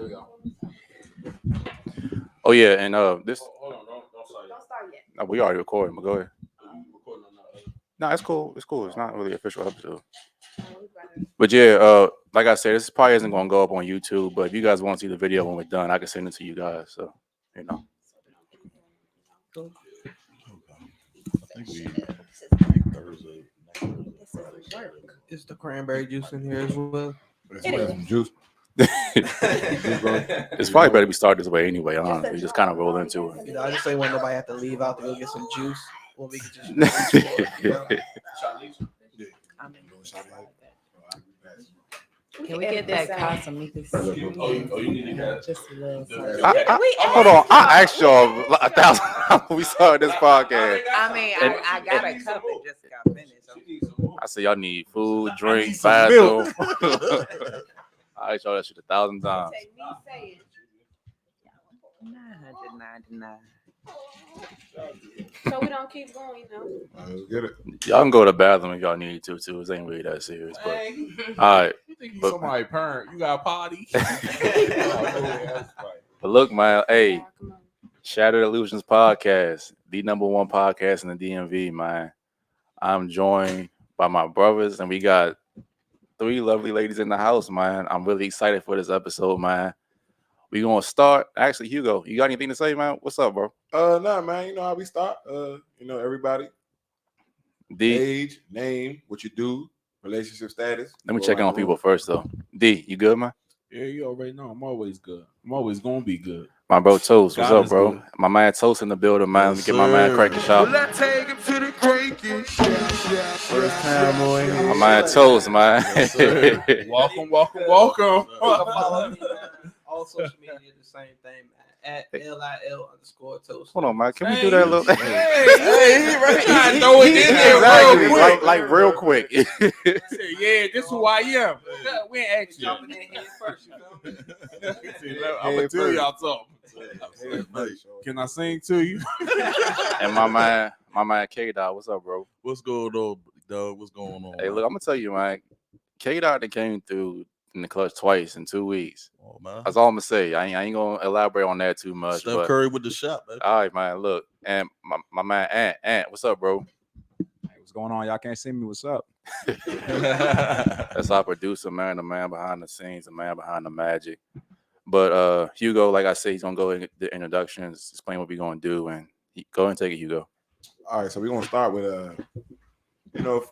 we go. Oh yeah, and this. Hold on, don't start yet. Don't start yet. No, we already recording, but go ahead. Recording on that. No, it's cool. It's cool. It's not really an official episode. Oh, we better- But yeah, like I said, this probably isn't gonna go up on YouTube. But if you guys want to see the video when we're done, I can send it to you guys. So you know. I think we Thursday. This is work. Is the cranberry juice in here as well? It is. Some juice. It's probably better we start this way anyway. Honestly, just kind of roll into it. You know, I just ain't want nobody have to leave out to go get some juice. Well, we could just. You know? Can we get that Casamigos? Oh, you need to get Just a little. Hold on, I asked y'all 1,000 times when we started this podcast. I mean, I got a cup that just got finished. I said y'all need food, drink, some bathroom. I asked y'all that shit 1,000 times. Take me saying, $9.99. so we don't keep going, you know. Let's get it. Y'all can go to the bathroom if y'all need to too. It ain't really that serious. But all right. You think you But- somebody parent? You got a potty? But look, man, hey, Come on. Shattered Illusionz podcast, the #1 podcast in the DMV, man. I'm joined by my brothers, and we got 3 lovely ladies in the house, man. I'm really excited for this episode, man. We gonna start. Actually, Hugo, you got anything to say, man? What's up, bro? Nah, man. You know how we start. Everybody. D, Age, name, what you do, relationship status. let me check in on people first, though. D, you good, man? Yeah, you already know. I'm always good. I'm always gonna be good. My bro Toast, what's God up, is bro? good. My man Toast in the building, man. Let me Yes, get my man sir. Cranky Shop. take him to the cranky. First time on here. My man Toast, man. Yes, sir. Welcome. You can follow me, man. All social media, the same thing, man. At LIL_toast. Hold on, man. Can we do that little? Hey, right now, throw it in there Exactly, real quick. like real quick. Yeah, this is who I am. We ain't ask you. Jumping in here first, you feel me? I'm gonna tell y'all something. Can I sing to you? And my man K-Dot, what's up, bro? What's going on, dog? What's going on? Hey, look, I'm gonna tell you, man. K-Dot that came through in the clutch twice in 2 weeks. Oh, man. That's all I'm gonna say. I ain't gonna elaborate on that too much. Steph But Curry with the shot, man. all right, man. Look, and my man Ant, what's up, bro? Hey, what's going on? Y'all can't see me. What's up? That's our producer, man, the man behind the scenes, the man behind the magic. But Hugo, like I said, he's gonna go in the introductions, explain what we're gonna do, and go ahead and take it, Hugo. All right, so we're gonna start with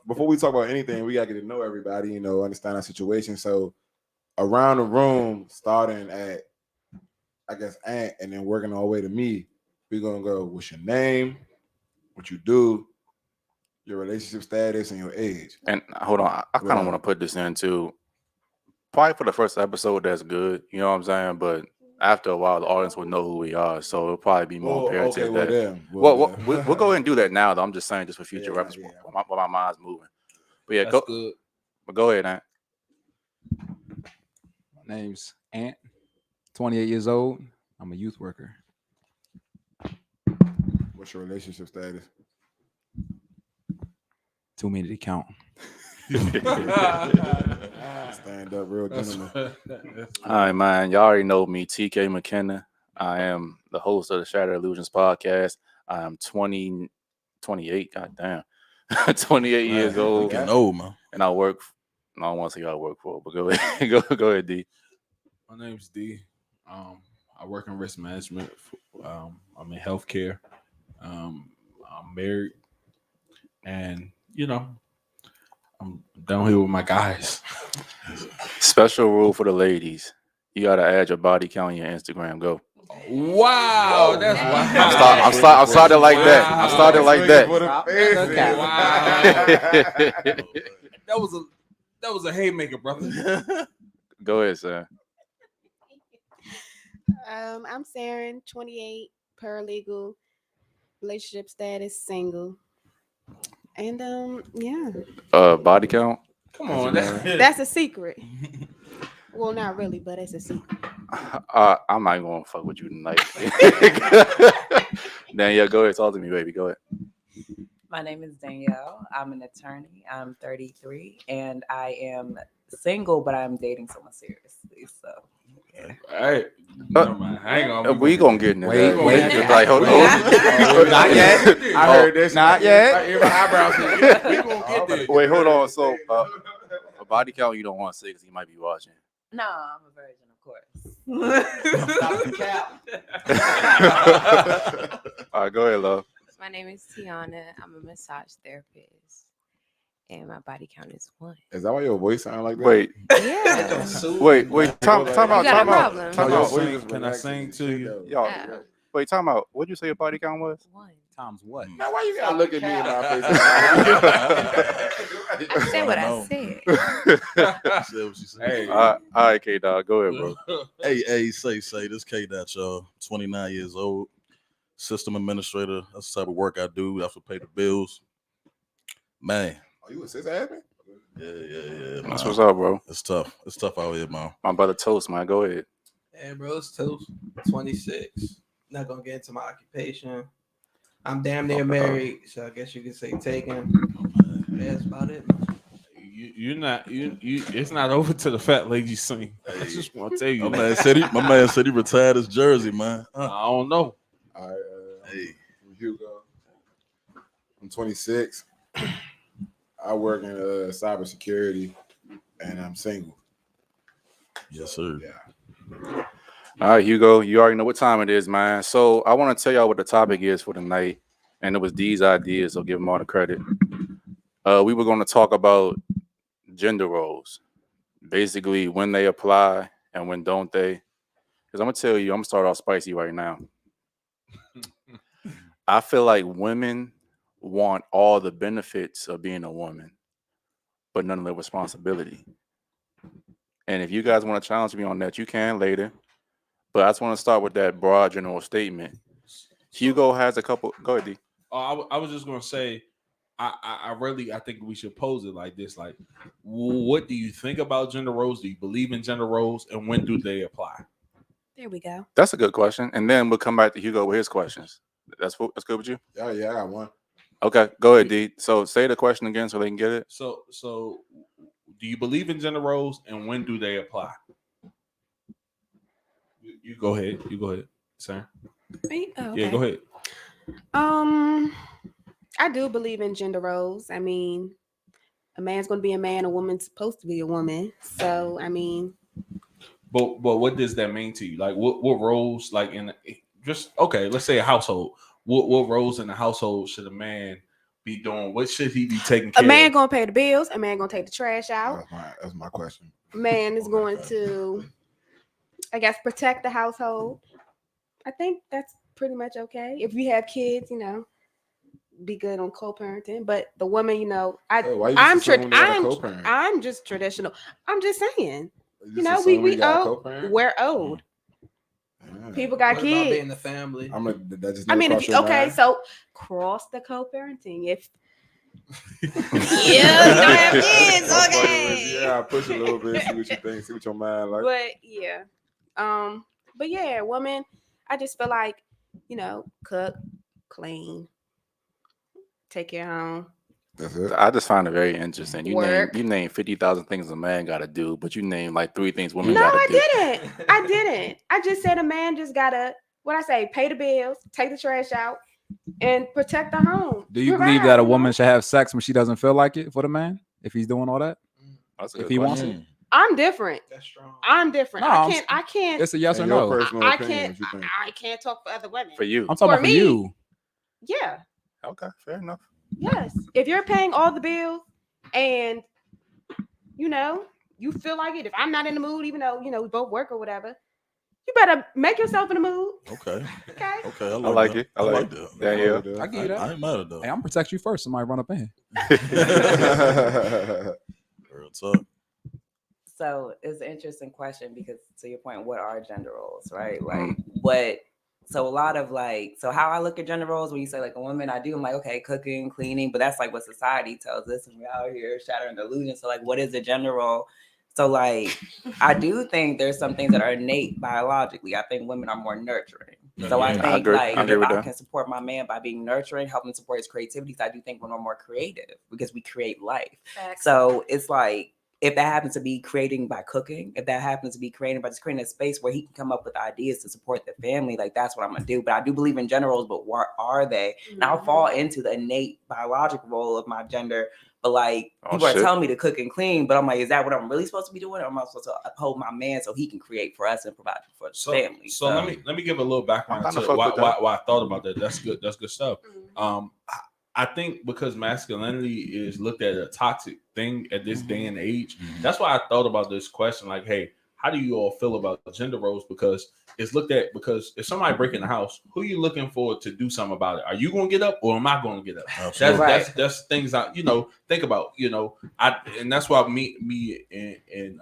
before we talk about anything, we gotta get to know everybody, understand our situation. So around the room, starting at I guess Ant and then working our way to me, we're gonna go, what's your name, what you do, your relationship status, and your age. And hold on, I kind of want to put this in too. Probably for the first episode, that's good. You know what I'm saying? But after a while, the audience will know who we are, so it'll probably be more imperative. We'll go ahead and do that now, though. I'm just saying, just for future reference, while my mind's moving. But yeah, That's good. But go ahead, Ant. My name's Ant, 28 years old. I'm a youth worker. What's your relationship status? Too many to count. Stand up, real gentleman. All right, man. Y'all already know me, TK McKenna. I am the host of the Shattered Illusionz podcast. I am 28, goddamn, 28 years old. Getting old, man. And I work, I don't want to say who I work for, but go ahead, go ahead, D. My name's D. I work in risk management. I'm in healthcare. I'm married, and I'm down here with my guys. Special rule for the ladies: you gotta add your body count on your Instagram. Go. Wow, that's I'm starting like that. I'm starting like that. Wow. That was a haymaker, brother. Go ahead, sir. I'm Saren, 28, paralegal, relationship status, single. And yeah. Body count. Come on, That's a secret. Well, not really, but it's a secret. I'm not gonna fuck with you tonight. Danielle, go ahead, talk to me, baby. Go ahead. My name is Danielle. I'm an attorney. I'm 33, and I am single, but I'm dating someone seriously. So Okay. Hey, never mind. Hang on. We gonna get into Wait, that. wait. Like, hold on. Not yet. I heard this. Not yet. My eyebrows. We gonna get there. Wait, hold on. So, a body count you don't want to say because he might be watching. No, I'm a virgin, of course. Stop the cap. All right, go ahead, love. My name is Tiana. I'm a massage therapist, and my body count is 1. Is that why your voice sound like that? Wait, Yeah. time You out, got a time out. problem. Time Oh, out. your voice is Can I relaxing sing and to shit, you? though. Y'all, Yeah. wait, time out. What'd you say your body count was? 1. Times what? Now why you gotta look at me in my face? I said what I know. said. Said what she said. Hey. All right, K Dog, go ahead, bro. Hey, say, this K Dot, y'all. 29 years old, system administrator. That's the type of work I do. I have to pay the bills. Man, Oh, you a sis admin? yeah. That's man. what's up, bro. It's tough. It's tough out here, man. My brother Toast, man. Go ahead. Hey, bro, it's 26. Not gonna get into my occupation. I'm damn near married, so I guess you could say taken. Yeah, that's about it. You're not. You. It's not over to the fat lady sing. I just want to tell you. My that. man said he retired his jersey, man. I don't know. All right, Hey. Hugo. I'm 26. I work in cybersecurity, and I'm single. Yes, sir. Yeah. All right, Hugo, you already know what time it is, man. So I want to tell y'all what the topic is for the night, and it was D's ideas, so give him all the credit. We were going to talk about gender roles, basically when they apply and when don't they. Because I'm going to tell you, I'm going to start off spicy right now. I feel like women want all the benefits of being a woman, but none of the responsibility. And if you guys want to challenge me on that, you can later. But I just want to start with that broad general statement. Hugo has a couple. Go ahead, D. I was just gonna say, I think we should pose it like this: like, what do you think about gender roles? Do you believe in gender roles, and when do they apply? There we go. That's a good question. And then we'll come back to Hugo with his questions. That's good with you? Yeah, I got one. Okay, go ahead, D. So say the question again so they can get it. So, do you believe in gender roles, and when do they apply? You go ahead. You go ahead, sir. Me? Oh, Yeah, okay. go ahead. I do believe in gender roles. I mean, a man's going to be a man, a woman's supposed to be a woman. So, I mean, But what does that mean to you? Like, what roles, like in just okay, let's say a household. What roles in the household should a man be doing? What should he be taking care a man of? going to pay the bills. A man going to take the trash out. That's my question. A man is going to, I guess, protect the household. I think that's pretty much okay. If you have kids, be good on co-parenting. But the woman, I'm just traditional. I'm just saying, we're old. People got What kids. about being the family? So cross the co-parenting. If you don't have kids, okay. Yeah, I push a little bit, see what you think, see what your mind like. But yeah, woman, I just feel like, cook, clean, take care home. That's it. I just find it very interesting. You Work. name 50,000 things a man got to do, but you name like 3 things women No, got to I do. didn't. I didn't. I just said a man just gotta, pay the bills, take the trash out, and protect the home. Do you believe that a woman should have sex when she doesn't feel like it for the man? If he's doing all that? That's a If good he question. wants it? I'm different. That's strong. I'm different. No, I can't. It's a yes or In your no. personal I opinion, can't. what you think? I can't talk for other women. For you. I'm talking For about for me. you. Yeah. Okay, fair enough. Yes. If you're paying all the bills and you feel like it, if I'm not in the mood, even though we both work or whatever, you better make yourself in the mood. Okay. Okay. Okay. I like it. I like that. Yeah, yeah. I give you that. I ain't mad at that. Hey, I'm gonna protect you first. Somebody run up in here. Real talk. So it's an interesting question because to your point, what are gender roles, right? Like what? So a lot of so how I look at gender roles, when you say like a woman, I'm like, okay, cooking, cleaning, but that's like what society tells us, and we're out here shattering illusions. So like, what is a gender role? So like, I do think there's some things that are innate biologically. I think women are more nurturing. So I think agree. like I agree if with I that. can support my man by being nurturing, helping support his creativity, I do think women are more creative because we create life. Facts. So it's like if that happens to be creating by cooking, if that happens to be creating by just creating a space where he can come up with ideas to support the family, like that's what I'm gonna do. But I do believe in generals, but what are they? And I'll fall into the innate biological role of my gender. But like people are telling me to cook and clean, but I'm like, is that what I'm really supposed to be doing? Or am I supposed to uphold my man so he can create for us and provide for the family? So let me give a little background to why I thought about that. That's good. That's good stuff. I think because masculinity is looked at a toxic thing at this day and age. That's why I thought about this question. Like, hey, how do you all feel about gender roles? Because it's looked at, because if somebody break in the house, who are you looking for to do something about it? Are you going to get up or am I going to get up? That's things I think about. And that's why me and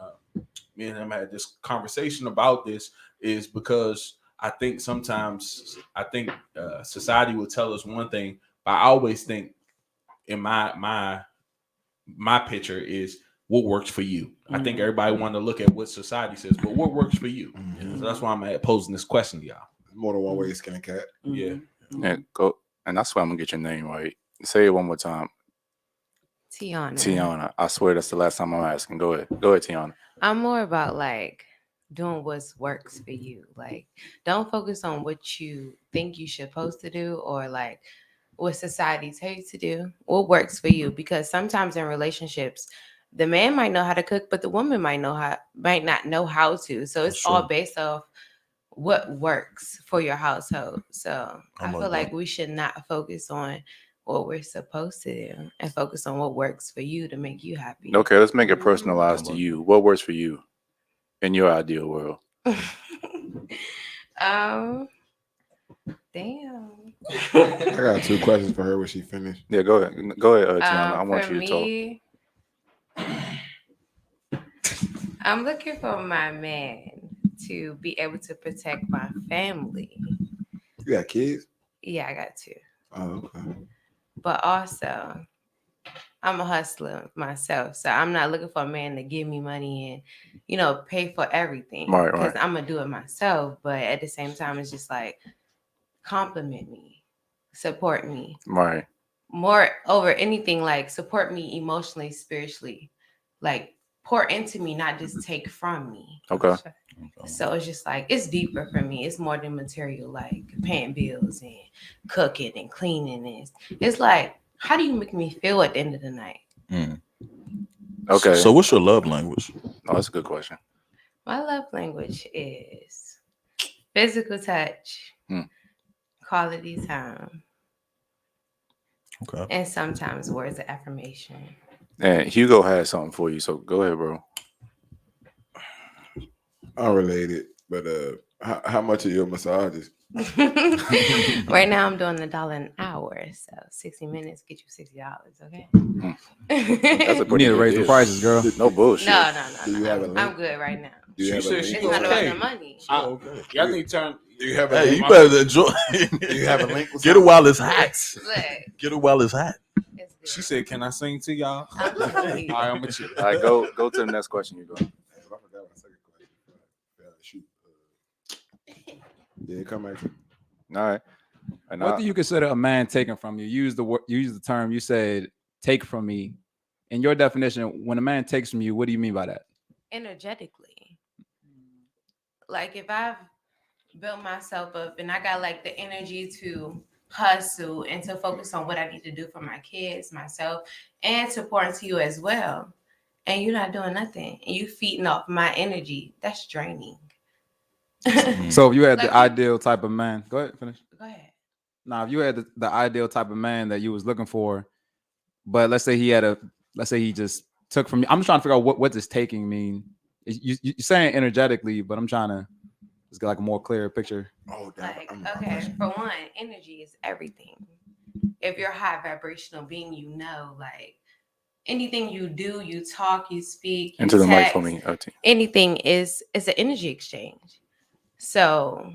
him had this conversation about this, is because I think sometimes society will tell us one thing, but I always think in my picture is what works for you. I think everybody want to look at what society says, but what works for you. So that's why I'm posing this question to y'all. More than one way to skin a cat. Yeah. And that's why I'm gonna get your name right. Say it one more time. Tiana. I swear that's the last time I'm asking. Go ahead, Tiana. I'm more about like doing what works for you. Like, don't focus on what you think you're supposed to do or like what society tells you to do. What works for you? Because sometimes in relationships, the man might know how to cook, but the woman might not know how to. So it's all based off what works for your household. So I feel like we should not focus on what we're supposed to do and focus on what works for you to make you happy. Okay, let's make it personalized to you. What works for you in your ideal world? Damn. I got 2 questions for her when she finished. Yeah, go ahead, Tiana. I want you to talk. I'm looking for my man to be able to protect my family. You got kids? Yeah, I got 2. Oh, okay. But also, I'm a hustler myself, so I'm not looking for a man to give me money and, pay for everything. Right. Because I'm gonna do it myself. But at the same time, it's just like compliment me, support me. Right. More over anything, like support me emotionally, spiritually, like pour into me, not just take from me. Okay. So it's just like, it's deeper for me. It's more than material, like paying bills and cooking and cleaning. It's like, how do you make me feel at the end of the night? Okay. So what's your love language? Oh, that's a good question. My love language is physical touch, quality time, and sometimes words of affirmation. And Hugo has something for you, so go ahead, bro. Unrelated, but how much are your massages? Right now I'm doing $1 an hour, so 60 minutes get you $60. Okay. That's a You need to raise the prices, girl. No bullshit. No. Do you have a link? I'm good right now. Do you have a link? It's not about the money. Y'all need to turn. Do you have a Hey, link? you better enjoy. Do you have a link? Get it while it's hot. Look, Get it while it's hot. it's good. She said, "Can I sing to y'all?" All Absolutely. right, I'm with you. All right, go to the next question, Hugo. I forgot my second question. Shoot. Yeah, come back. All right. And What do you consider a man taking from you? You use the term. You said take from me. In your definition, when a man takes from you, what do you mean by that? Energetically. Like if I've built myself up and I got like the energy to hustle and to focus on what I need to do for my kids, myself, and to pour into you as well, and you're not doing nothing and you feeding off my energy, that's draining. So if you had Like the ideal type of man, go ahead, finish. Go ahead. Now, if you had the ideal type of man that you was looking for, but let's say he just took from you. I'm just trying to figure out what does taking mean. You're saying energetically, but I'm trying to just get like a more clear picture. Oh, Like, okay, for one, energy is everything. If you're a high vibrational being, like anything you do, you talk, you speak, you into the mic text, for me, OT. anything is an energy exchange. So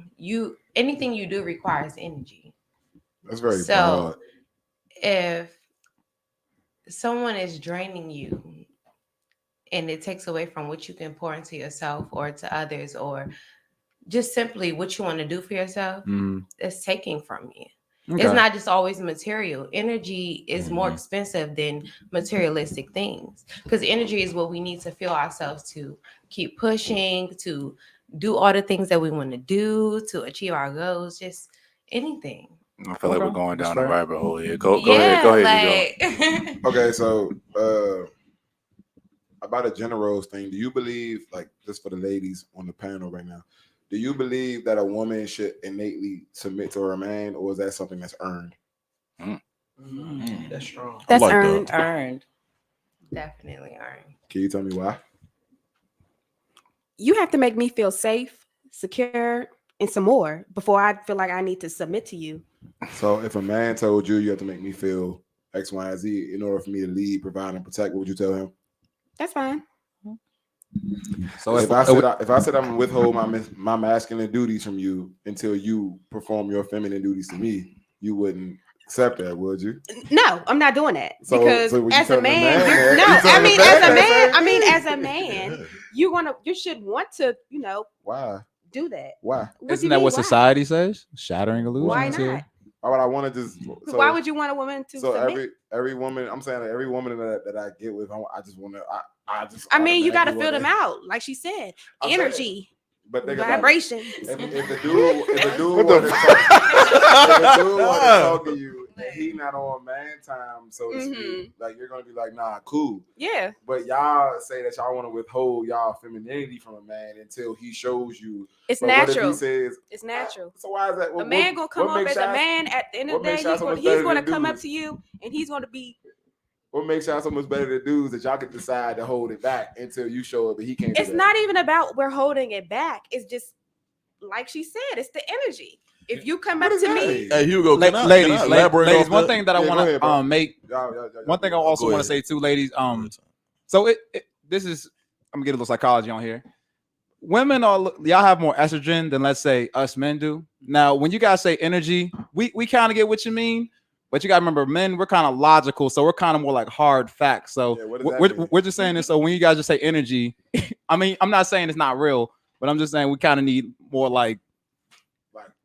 anything you do requires energy. That's very So broad. if someone is draining you and it takes away from what you can pour into yourself or to others, or just simply what you want to do for yourself, it's taking from you. It's not just always material. Energy is more expensive than materialistic things because energy is what we need to feel ourselves to keep pushing, to do all the things that we want to do, to achieve our goals, just anything. I feel like we're going down the rabbit hole here. Go Yeah, ahead. like Okay, so about a gender roles thing, do you believe, like, just for the ladies on the panel right now, do you believe that a woman should innately submit to her man, or is that something that's earned? That's strong. That's like that. earned. Earned. definitely earned. Can you tell me why? You have to make me feel safe, secure, and some more before I feel like I need to submit to you. So if a man told you you have to make me feel X, Y, and Z in order for me to lead, provide, and protect, what would you tell him? That's fine. So If I said I'm gonna withhold my masculine duties from you until you perform your feminine duties to me, you wouldn't accept that, would you? No, I'm not doing that So because would you as tell a the man, man you're- that? no, You tell I the mean man as a that, man, sir? I mean as a man, you should want to, Why? do that. Why? What do Isn't you that mean, what why? society says? Shattering illusions. Why here. not? Why would I want to just? So, Why would you want a woman to So submit? every woman, I'm saying, like, every woman that I get with, I just want to. I mean, you got to automatically feel them wanna- out, like she said. I'm saying- Energy, But think about it. vibrations. If a dude What want the to talk to you, and he not on man time, so to speak, like, you're gonna be like, nah, cool. Yeah, But y'all say that y'all want to withhold y'all femininity from a man until he shows you. it's But what if natural. he says, It's natural. so why is that? A man gonna come up as a man. At the end of the day, he's gonna come up to you, and he's gonna be. What makes y'all so much better than dudes that y'all can decide to hold it back until you show up, but he can't. It's not even about we're holding it back. It's just like she said. It's the energy. If you come up to me, Hey Hugo, can I ladies, elaborate ladies. on One that? thing that I Yeah, go want ahead, bro. to make. One thing I also Go want to ahead. say too, ladies. So this is, I'm gonna get a little psychology on here. Women y'all have more estrogen than, let's say, us men do. Now, when you guys say energy, we kind of get what you mean, but you gotta remember, men, we're kind of logical, so we're kind of more like hard facts. So Yeah, what does that mean? we're just saying this. So when you guys just say energy, I mean, I'm not saying it's not real, but I'm just saying we kind of need more like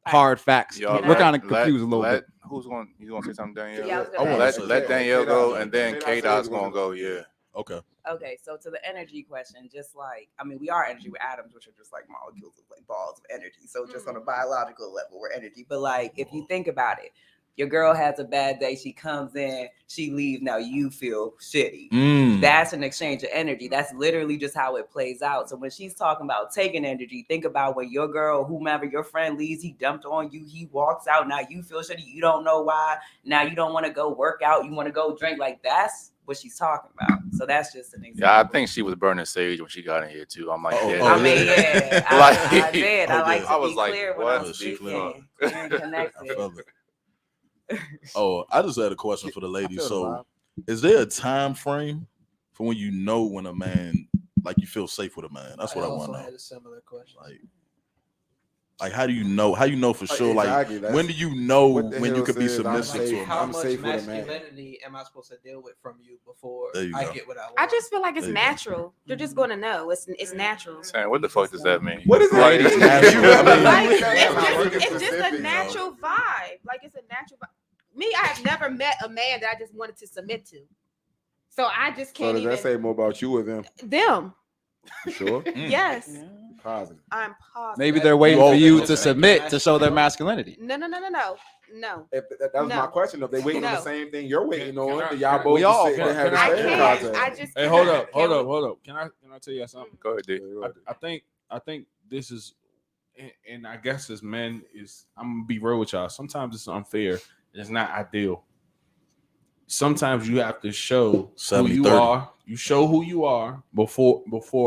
hard facts. Y'all, We're kind of confused a little bit. Who's going? You gonna say something, Danielle? Yeah, I was I gonna wanna ask. say Let that. Danielle go, and then K-Dot's K-Dot's gonna gonna go. Yeah. Okay. Okay, so to the energy question, just like, I mean, we are energy, we're atoms, which are just like molecules of like balls of energy. So just on a biological level, we're energy. But like, if you think about it, your girl has a bad day, she comes in, she leaves, now you feel shitty. That's an exchange of energy. That's literally just how it plays out. So when she's talking about taking energy, think about when your girl, whomever your friend leaves, he dumped on you, he walks out, now you feel shitty, you don't know why, now you don't want to go work out, you want to go drink. Like, that's what she's talking about. So that's just an example. Yeah, I think she was burning sage when she got in here too. I'm like, I mean, yeah, I did. I like to be clear when I'm speaking. Clear and connected. I just had a question for the ladies. So, is there a time frame for when you know when a man, like, you feel safe with a man? That's what I want to know. had a similar question. Like, how do you know? How you know for sure? Exactly, Like, when do you know what the when you hell could be says I'm submissive to safe? a How man? I'm much safe with a man. masculinity am I supposed to deal with from you before There you I go. get what I want? I just feel like it's There you go. natural. You're just gonna know. It's natural. Sam, what the fuck does that mean? What is that? Ladies, It's just a natural vibe. Like, it's a natural vibe. Me, I have never met a man that I just wanted to submit to. So I just So can't does even. that say more about you or them? Them. You sure? Yes. Positive. I'm positive. Maybe they're waiting for you to submit to show their masculinity. No. No. If that was my No. question. If they waiting on the No. same thing you're waiting Can on, I- then y'all both we all- sit there and have I the same can't. contact. I just. Hey, hold up. Can I tell you something? Go ahead, D. I think this is, and I guess as men is, I'm gonna be real with y'all. Sometimes it's unfair. It's not ideal. Sometimes you have to show who you 70-30. are. You show who you are before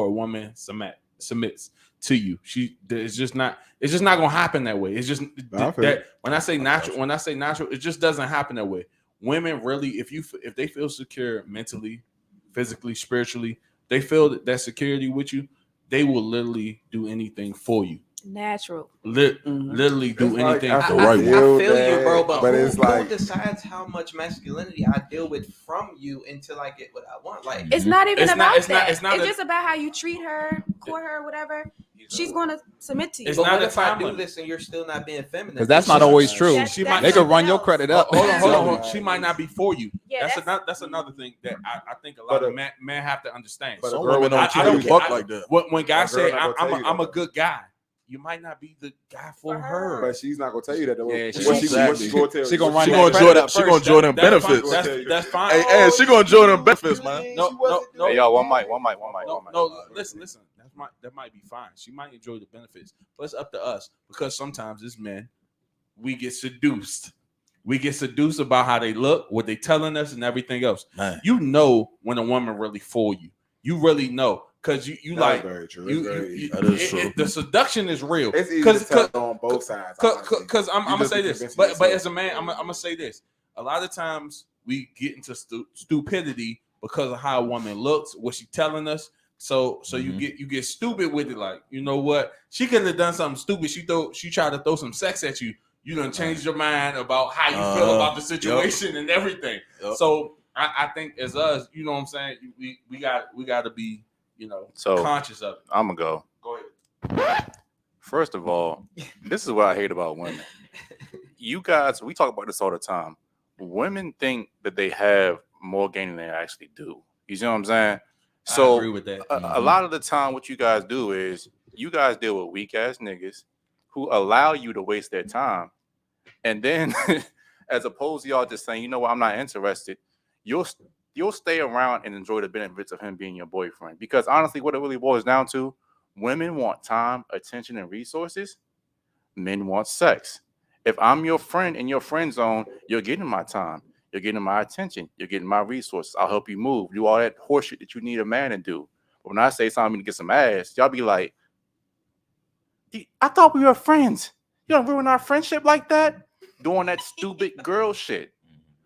a woman submits to you. It's just not gonna happen that way. It's just that when I say natural, it just doesn't happen that way. Women really, if they feel secure mentally, physically, spiritually, they feel that security with you, they will literally do anything for you. Natural. Literally do anything I for feel you. you, bro. But but who, it's like, who decides how much masculinity I deal with from you until I get what I want? Like, It's not even It's about not- that. it's not It's a- just about how you treat her, court her, whatever. she's going to submit to you. It's But not what a if I time do limit. this and you're still not being feminine? Because that's not always true. She might- They could run your credit up. Hold on. So- She might not be for you. Yeah, That's another thing that I think a lot But of men have to understand. but a Some girl women would don't not tell tell you you fuck that. like that. When guys That girl say not gonna tell you I'm a that. good guy, you might not be the guy for her. But she's not gonna tell you that. Though. Yeah, What she she gonna tell she you? gonna run She that gonna credit enjoy that. up She gonna first. enjoy them That's fine. benefits. That's fine. Hey, she gonna enjoy them benefits, man. No. Hey, y'all, one mic. No, listen. That might be fine. She might enjoy the benefits, but it's up to us because sometimes as men, we get seduced. We get seduced about how they look, what they telling us, and everything else. Man. You know when a woman really for you. You really know because you That's like very true. you, It's very you- easy. That is true. the seduction is real. It's easy Cause- to tell on both sides. honestly. Because I'm You gonna just say be this, convincing but yourself. as a man, I'm gonna say this. A lot of times we get into stupidity because of how a woman looks, what she telling us. So Mhm. you get stupid with it. Like, you know what? She could have done something stupid. She tried to throw some sex at you. You done changed your mind about how you feel about the situation and everything. Yep. So I think as us, you know what I'm saying, we got to be, So conscious of it. I'm gonna go. Go ahead. First of all, this is what I hate about women. You guys, we talk about this all the time. Women think that they have more game than they actually do. You see what I'm saying? So I agree with that. a lot of the time, what you guys do is you guys deal with weak ass niggas who allow you to waste their time, and then as opposed to y'all just saying, you know what, I'm not interested, you'll stay around and enjoy the benefits of him being your boyfriend. Because honestly, what it really boils down to, women want time, attention, and resources. Men want sex. If I'm your friend in your friend zone, you're getting my time. You're getting my attention. You're getting my resources. I'll help you move. Do all that horseshit that you need a man to do. But when I say something to get some ass, y'all be like, I thought we were friends. You don't ruin our friendship like that? Doing that stupid girl shit.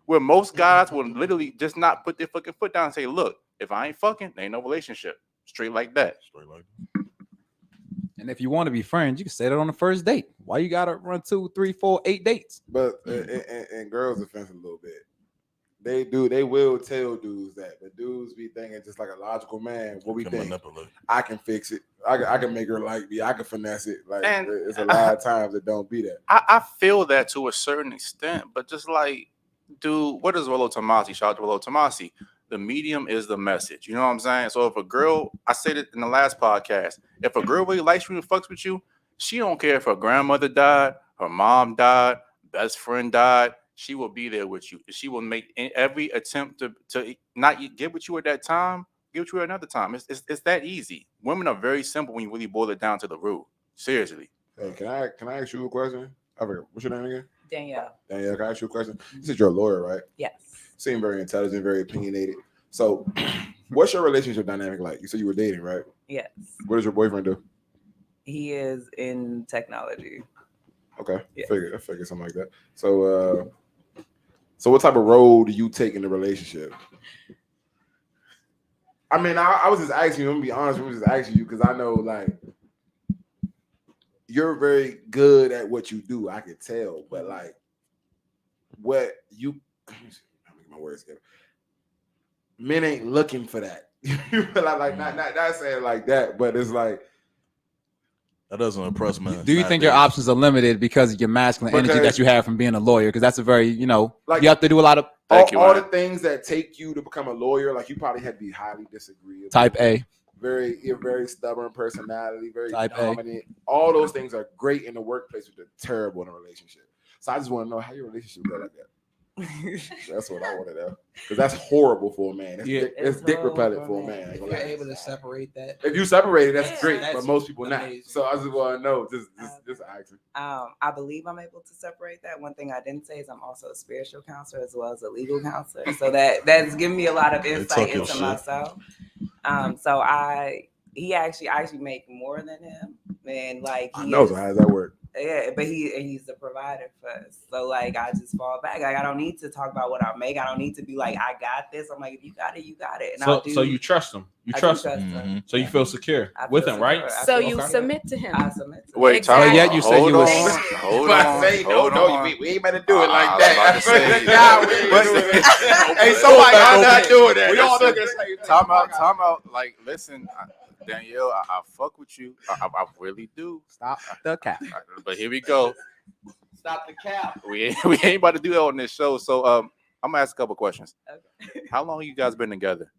Where most guys will literally just not put their fucking foot down and say, look, if I ain't fucking, there ain't no relationship. Straight like that. Straight like And if you want to be friends, you can say that on the first date. Why you gotta run 2, 3, 4, 8 dates? But and girls offense a little bit. They will tell dudes that, but dudes be thinking just like a logical man. What we Can think? manipulate. I can fix it. I can make her like me. I can finesse it. Like And it's a lot of times it don't be that. I feel that to a certain extent, but just like, dude, what is Rollo Tomasi? Shout out to Rollo Tomasi. The medium is the message. You know what I'm saying? So if a girl, I said it in the last podcast, if a girl really likes you and fucks with you, she don't care if her grandmother died, her mom died, best friend died. She will be there with you. She will make every attempt to not get with you at that time, get with you at another time. It's that easy. Women are very simple when you really boil it down to the root. Seriously. Hey, can I ask you a question? I forget. What's your name again? Danielle. Danielle, can I ask you a question? This is your lawyer, right? Yes. Seem very intelligent, very opinionated. So, what's your relationship dynamic like? You said you were dating, right? Yes. What does your boyfriend do? He is in technology. Okay, Yeah. I figured something like that. So what type of role do you take in the relationship? I mean, I was just asking you. I'm gonna be honest. I was just asking you because I know like you're very good at what you do. I could tell, but like what you, let me get my words together. Men ain't looking for that. like not saying like that, but it's like. That doesn't impress me. Do you think your options are limited because of your masculine energy Because- that you have from being a lawyer? Because that's a very, Like- you have to do a lot of all the things that take you to become a lawyer, like you probably had to be highly disagreeable. type A. Very stubborn personality, very Type A. dominant. All those things are great in the workplace, but they're terrible in a relationship. So I just want to know how your relationship go like that. That's what I want to know, because that's horrible for a man. That's Yeah. it's dick repellent for a man. I ain't If gonna you're lie. able to separate that, If you separate it, that's Yeah. great, That's but most people not. amazing. So I just want to know, just asking. I believe I'm able to separate that. One thing I didn't say is I'm also a spiritual counselor as well as a legal counselor. So that's given me a lot of insight talk your into shit. myself. So I actually make more than him. And like I he know. is- So how does that work? Yeah, but he's the provider for us. So like I just fall back. Like I don't need to talk about what I make. I don't need to be like, I got this. I'm like, if you got it, you got it. And I'll do, So you trust him. You I do trust him. trust him. So you feel secure I feel with him, right? secure. I So feel you okay. submit to him. I submit to Wait, Exactly. time Yet you said hold you was- on, hold But on, I say, hold on. we ain't better do it like I was that. about to say, Nah, we ain't but- doing it. Hey, somebody, I'm not doing that. We all Listen, looking at the same time out. Like, listen, Danielle, I fuck with you. I really do. Stop the cap. But here we go. Stop the cap. We ain't about to do that on this show. So I'm gonna ask a couple questions. Okay. How long you guys been together?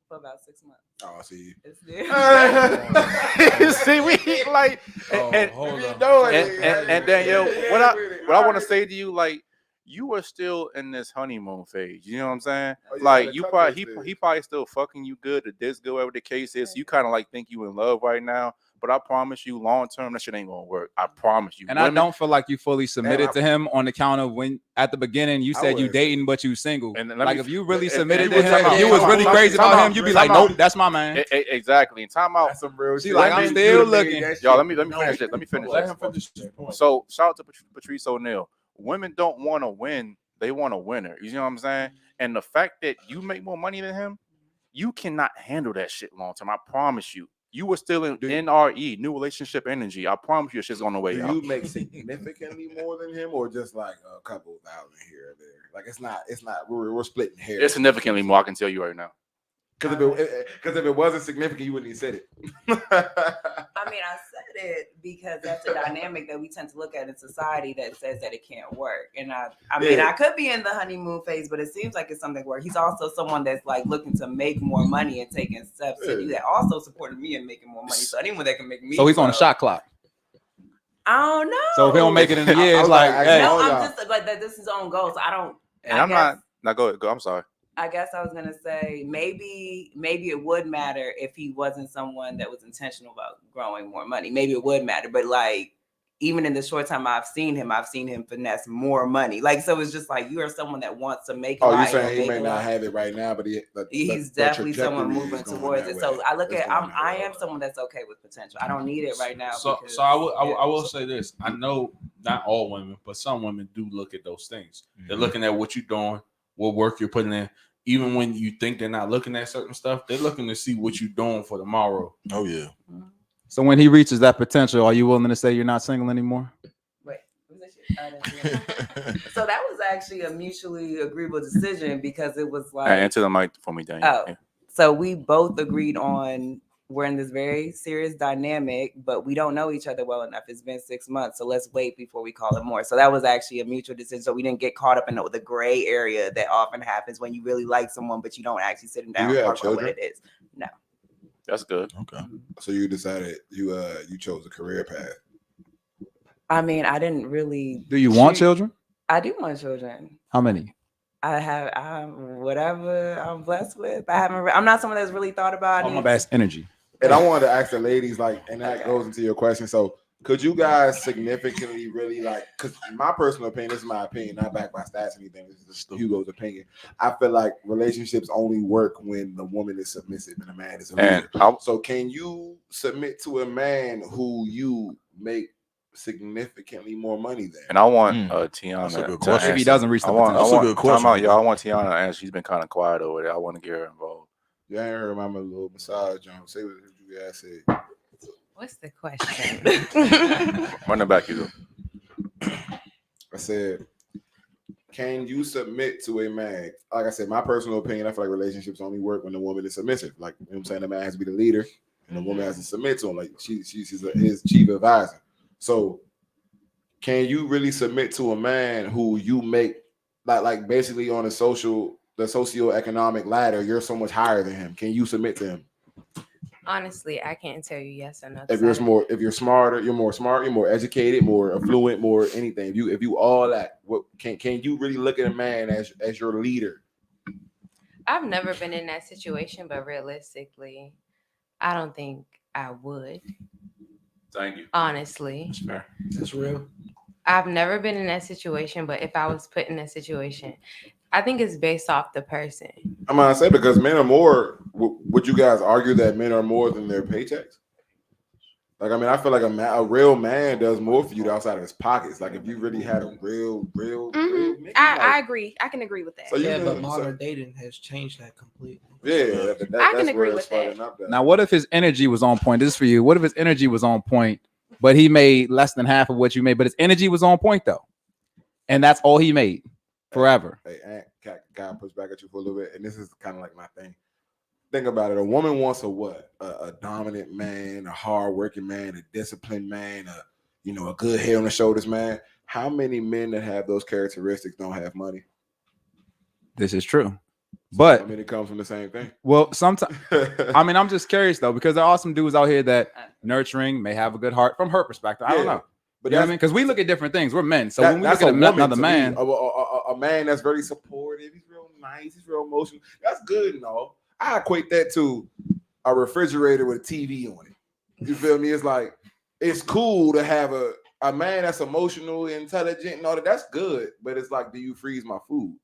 For about 6 months. Oh, see. It's there. See, we like and, hold on. and Danielle, what I want to say to you, like, you are still in this honeymoon phase. You know what I'm saying? Oh, yeah, Like, the you couple probably stage. he probably still fucking you good or this good, whatever the case is. You kind of like think you in love right now, but I promise you, long term, that shit ain't gonna work. I promise you. And I don't feel like you fully submitted to him on account of when at the beginning you said you was. dating but you single. And like if you really and submitted you to was him, talking if you about- was really time crazy out, about him, you'd be like, time out. nope, that's my man. Exactly. And time out. That's some real shit. like, I'm Women still do make looking. that Y'all, shit. let me finish this. Let me finish Let this. him finish his point. So shout out to Patrice O'Neal. Women don't want to win; they want a winner. You know what I'm saying? And the fact that you make more money than him, you cannot handle that shit long term. I promise you. You were still in NRE, new relationship energy. I promise you, shit's on the way Do out. you make significantly more than him, or just like a couple thousand here or there? Like it's not. We're splitting hairs. It's significantly more. I can tell you right now. Because if it wasn't significant, you wouldn't even said it. I mean, I said it because that's a dynamic that we tend to look at in society that says that it can't work. And I mean, I could be in the honeymoon phase, but it seems like it's something where he's also someone that's like looking to make more money and taking steps to do that. Also supporting me and making more money. So anyone that can make me. So he's on a shot clock. I don't know. So if he don't make it in the year, it's like, hey. No, I'm just like that. This is his own goal. So I don't. And I'm not. Now go. I'm sorry. I guess I was gonna say maybe it would matter if he wasn't someone that was intentional about growing more money. Maybe it would matter, but like even in the short time I've seen him finesse more money. Like so, it's just like you are someone that wants to make. Oh, you're saying he may not have it right now, but he's definitely someone moving towards it. So I look at I am someone that's okay with potential. I don't need it right now. So I will say this. I know not all women, but some women do look at those things. They're looking at what you're doing, what work you're putting in. Even when you think they're not looking at certain stuff, they're looking to see what you're doing for tomorrow. Oh, yeah. So when he reaches that potential, are you willing to say you're not single anymore? Wait, so that was actually a mutually agreeable decision because it was like. Answer the mic for me, Daniel. Oh, so we both agreed on we're in this very serious dynamic, but we don't know each other well enough. It's been 6 months, so let's wait before we call it more. So that was actually a mutual decision. So we didn't get caught up in the gray area that often happens when you really like someone, but you don't actually sit them down and talk about what it is. No. That's good. Okay. So you decided you chose a career path. I mean, I didn't really. Do you want children? I do want children. How many? I'm whatever I'm blessed with. I'm not someone that's really thought about it. My best energy. And I wanted to ask the ladies, like, and that goes into your question. So, could you guys significantly really like? Because my personal opinion, this is my opinion, not backed by stats or anything. This is Hugo's opinion. I feel like relationships only work when the woman is submissive and the man is a leader. So, can you submit to a man who you make significantly more money than? And I want Tiana to answer. If he doesn't reach the That's a good question. I want Tiana to answer. She's been kind of quiet over there. I want to get her involved. You ain't heard my little massage, John. Say what you guys said. What's the question? Run it back, Hugo. I said, can you submit to a man? Like I said, my personal opinion, I feel like relationships only work when the woman is submissive. Like, you know what I'm saying? The man has to be the leader and the woman has to submit to him. Like, she's his chief advisor. So, can you really submit to a man who you make, like basically on the socioeconomic ladder, you're so much higher than him? Can you submit to him? Honestly, I can't tell you yes or no. If you're smarter, you're more smart, you're more educated, more affluent, more anything. If you all that, what can you really look at a man as your leader? I've never been in that situation, but realistically, I don't think I would. Thank you. Honestly. That's fair. That's real. I've never been in that situation, but if I was put in that situation, I think it's based off the person. I'm gonna say because men are more. Would you guys argue that men are more than their paychecks? Like, I mean, I feel like a real man does more for you outside of his pockets. Like, if you really had a real nigga, I agree. I can agree with that. So but modern dating has changed that completely. Yeah, I can agree with that. Now, what if his energy was on point? This is for you. What if his energy was on point, but he made less than half of what you made, but his energy was on point though, and that's all he made forever? Hey, can I push back at you for a little bit? And this is kind of like my thing. think about it. A woman wants a what? A dominant man, a hardworking man, a disciplined man, a good head on the shoulders man. How many men that have those characteristics don't have money? This is true. But I mean, it comes from the same thing. Well, sometimes I mean, I'm just curious though, because there are some dudes out here that nurturing may have a good heart from her perspective. I don't know. But you know what I mean? Because we look at different things. We're men. So when we look at another man, a man that's very supportive, he's real nice, he's real emotional. That's good and all. I equate that to a refrigerator with a TV on it. You feel me? It's like it's cool to have a man that's emotional, intelligent, and all that. That's good. But it's like, do you freeze my food?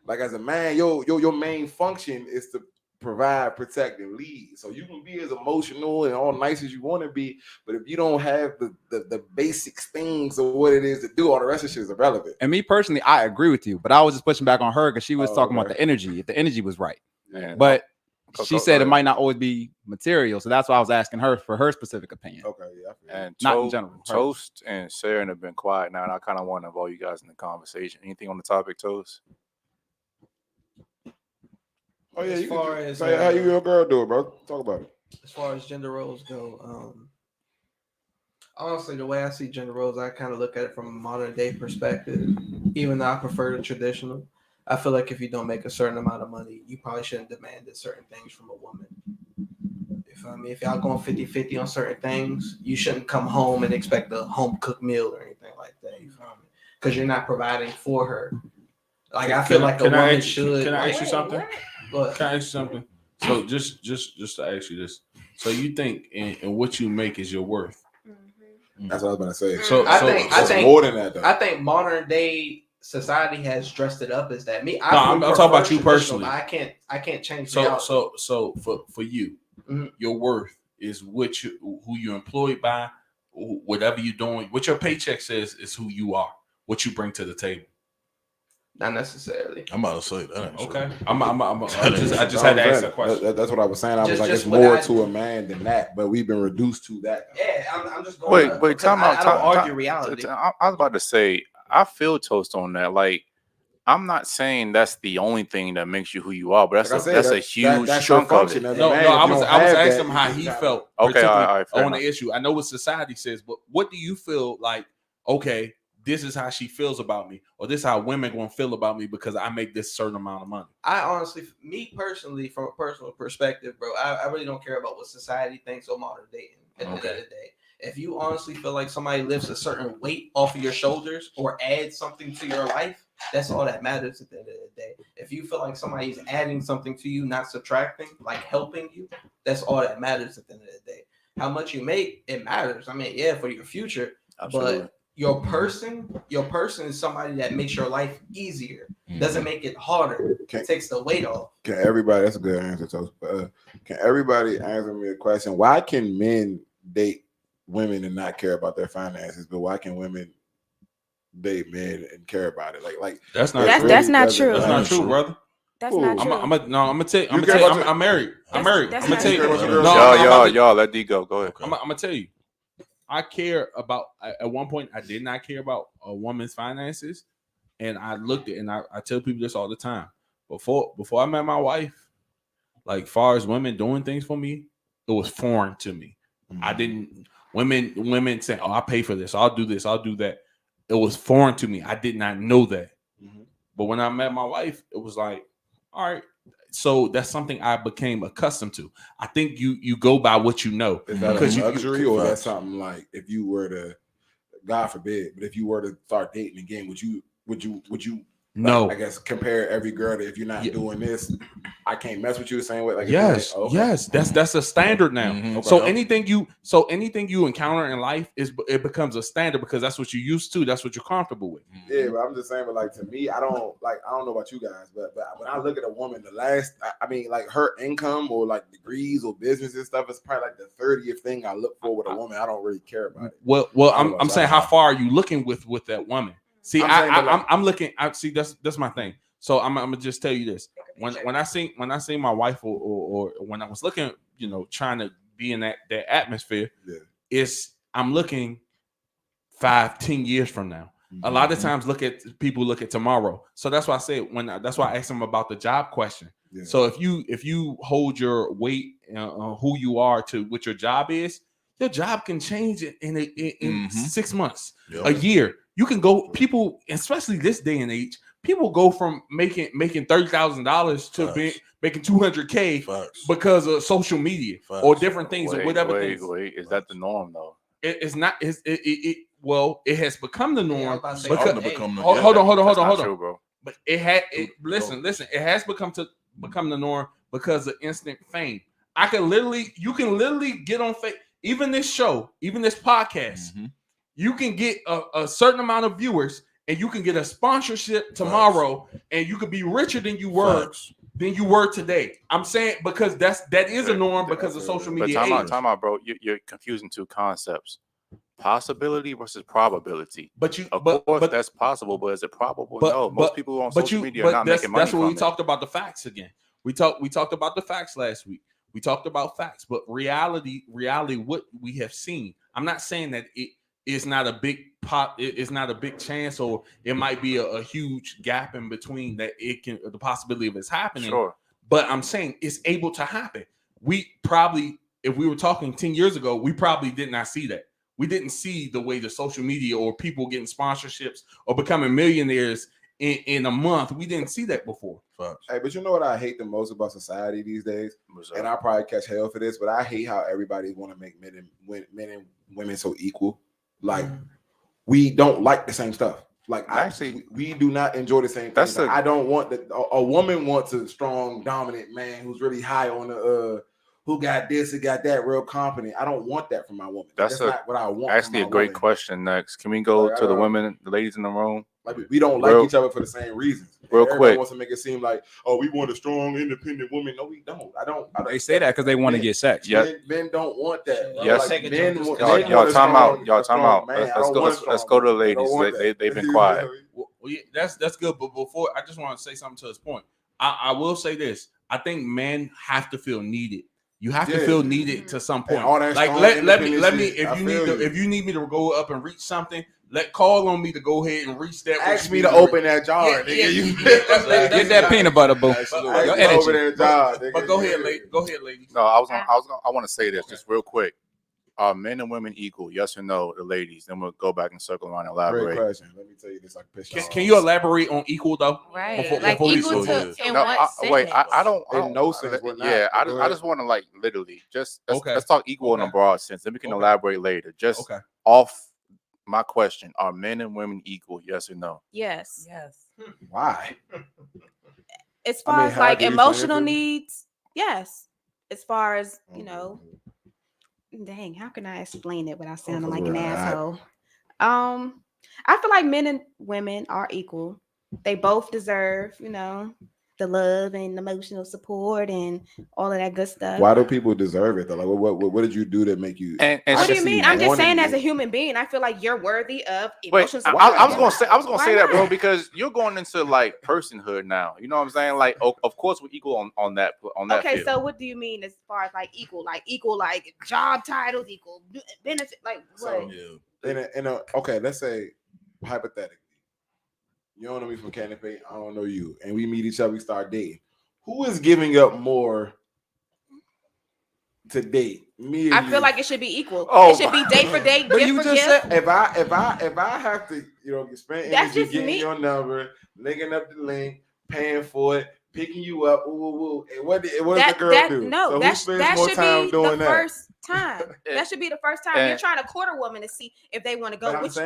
Like as a man, your main function is to provide, protect, and lead. So you can be as emotional and all nice as you want to be, but if you don't have the basic things of what it is to do, all the rest of shit is irrelevant. And me personally, I agree with you, but I was just pushing back on her because she was talking about the energy. If the energy was right, but she said it might not always be material, so that's why I was asking her for her specific opinion. Okay, yeah. And not in general. Toast and Sharon have been quiet now, and I kind of want to involve you guys in the conversation. Anything on the topic, Toast? Oh yeah, as far as how you and your girl do it, bro? Talk about it. As far as gender roles go, honestly, the way I see gender roles, I kind of look at it from a modern day perspective. Even though I prefer the traditional, I feel like if you don't make a certain amount of money, you probably shouldn't demand certain things from a woman. If y'all going 50-50 on certain things, you shouldn't come home and expect a home cooked meal or anything like that. You feel me? Because you're not providing for her. Like I feel like a woman should. Can I ask you something? What? Can I ask you something? So just to ask you this. So you think in what you make is your worth? That's what I was going to say. So I think more than that though. I think modern day society has dressed it up as that. I'm talking about you personally. I can't change. So for you, your worth is who you're employed by, whatever you're doing. What your paycheck says is who you are. What you bring to the table. Not necessarily. I'm about to say that. Okay. I just had to ask that question. That's what I was saying. I was like, it's more to a man than that, but we've been reduced to that. Yeah, I'm just going. Wait, time out. I don't argue reality. I was about to say, I feel Toast on that. Like, I'm not saying that's the only thing that makes you who you are, but that's a huge chunk of it. No, I was asking him how he felt. Okay, all right, on the issue. I know what society says, but what do you feel like? Okay, this is how she feels about me, or this is how women gonna feel about me because I make this certain amount of money. I honestly, me personally, from a personal perspective, bro, I really don't care about what society thinks or modern dating. At the end of the day, if you honestly feel like somebody lifts a certain weight off of your shoulders or adds something to your life, that's all that matters at the end of the day. If you feel like somebody's adding something to you, not subtracting, like helping you, that's all that matters at the end of the day. How much you make, it matters. I mean, yeah, for your future, but your person is somebody that makes your life easier, doesn't make it harder. It takes the weight off. Can everybody? That's a good answer, Toast. Can everybody answer me a question? Why can men date women and not care about their finances, but why can women date men and care about it? Like that's not true. That's not true, brother. That's not true. I'm gonna tell you. I'm married. I'm married. I'm gonna tell you. Y'all, let D go. Go ahead. I'm gonna tell you. I care about. At one point, I did not care about a woman's finances, and I looked at, and I tell people this all the time. Before I met my wife, like far as women doing things for me, it was foreign to me. I didn't. Women say, "Oh, I pay for this. I'll do this. I'll do that." It was foreign to me. I did not know that. But when I met my wife, it was like, all right. So that's something I became accustomed to. I think you go by what you know. Is that a luxury, or that's something like if you were to, God forbid, but if you were to start dating again, would you? No, I guess compare every girl to if you're not doing this, I can't mess with you the same way. Like yes, yes, that's a standard now. Okay. So anything you encounter in life it becomes a standard because that's what you're used to. That's what you're comfortable with. Yeah, but I'm just saying, but like to me, I don't know about you guys, but when I look at a woman, I mean, like her income or like degrees or business and stuff is probably like the 30th thing I look for with a woman. I don't really care about it. Well, I'm saying how far are you looking with that woman? See, I'm looking. I see. That's my thing. So I'm gonna just tell you this. When I see my wife or when I was looking, trying to be in that atmosphere, I'm looking 5-10 years from now. A lot of times people look at tomorrow. So that's why I say that's why I asked them about the job question. Yeah. So if you hold your weight who you are to what your job is, your job can change in 6 months, a year. You can go, people, especially this day and age, people go from making $30,000 to making $200K because of social media or different things or whatever things. Wait, is that the norm though? It's not. Well, it has become the norm. Hold on. True, bro. But listen. It has become the norm because of instant fame. You can literally get on fame. Even this show, even this podcast, you can get a certain amount of viewers, and you can get a sponsorship tomorrow, and you could be richer than you were today. I'm saying because that is a norm because of social media. But time out, bro. You're confusing two concepts: possibility versus probability. Of course, that's possible, but is it probable? No. Most people on social media are not making money. That's what we talked about the facts again. We talked about the facts last week. We talked about facts, but reality, what we have seen. I'm not saying that it is not a big it's not a big chance, or it might be a huge gap in between that the possibility of it's happening. Sure. But I'm saying it's able to happen. We probably, if we were talking 10 years ago, we probably did not see that. We didn't see the way the social media or people getting sponsorships or becoming millionaires in a month. We didn't see that before. Hey, but you know what I hate the most about society these days? And I probably catch hell for this, but I hate how everybody want to make men and women so equal. Like, we don't like the same stuff. Like, actually, we do not enjoy the same things. I don't want that. A woman wants a strong, dominant man who's really high on the who got this, who got that, real confident. I don't want that from my woman. That's not what I want. Actually, a great question. Next, can we go to the women, the ladies in the room? Like, we don't like each other for the same reasons. Everybody quick, wants to make it seem like, oh, we want a strong, independent woman. No, we don't. I don't. They say that because they want to get sex. Men don't want that. Yes, like, y'all time out. Y'all time out. Let's go to the ladies. They've been quiet. Well, yeah, that's good. But before, I just want to say something to his point. I will say this. I think men have to feel needed. You have to feel needed to some point. Like let me if you need me to go up and reach something, call on me to go ahead and reach that. Ask me to open that jar. Get that peanut butter, boo. Open that jar. But go ahead, ladies. No, I want to say this just real quick. Are men and women equal? Yes or no, the ladies? Then we'll go back and circle around and elaborate. Great question. Let me tell you this. Can you elaborate on equal though? Right. Before equal to in no, what sense? Wait, I don't. In no sense. Yeah, I just want to like literally just let's talk equal in a broad sense. Then we can elaborate later. Just off my question: are men and women equal? Yes or no? Yes. Why? As far as like emotional needs, yes. As far as dang, how can I explain it without sounding like an asshole? I feel like men and women are equal. They both deserve, the love and emotional support and all of that good stuff. Why do people deserve it though? Like, what did you do to make you? And what do you mean? I'm just saying, as a human being, I feel like you're worthy of emotional support. I was gonna say that, bro, because you're going into like personhood now. You know what I'm saying? Like, of course, we're equal on that. Okay, field. so what do you mean as far as like equal, like job titles, equal benefit, like what? So, okay, let's say hypothetically. You don't know me from Canopy, I don't know you. And we meet each other, we start dating. Who is giving up more to date? Me or I you? feel like it should be equal. Oh, it should be date for date, but gift you for just gift. said if I have to, spend That's energy just getting me. your number, linking up the link, paying for it, picking you up, and what does the girl do? No, so that should be doing the first time. That should be the first time. You're trying to court a woman to see if they want to go out with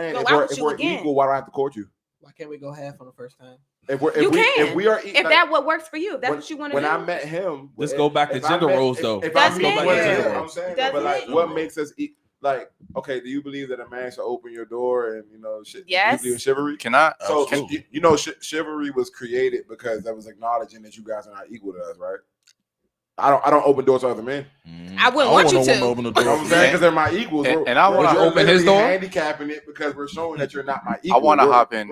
you again. Equal, why do I have to court you? Why can't we go half on the first time? If that's what works for you, that's what you want to do. When I met him, let's go back to gender roles though. I'm saying, but like, what makes us like? Okay, do you believe that a man should open your door and Yes. You believe in chivalry? Can I? So chivalry was created because that was acknowledging that you guys are not equal to us, right? I don't open doors to other men. I wouldn't want you to. Open the door. I'm saying because they're my equals. And I want to open his door. Handicapping it because we're showing that you're not my equal. I want to hop in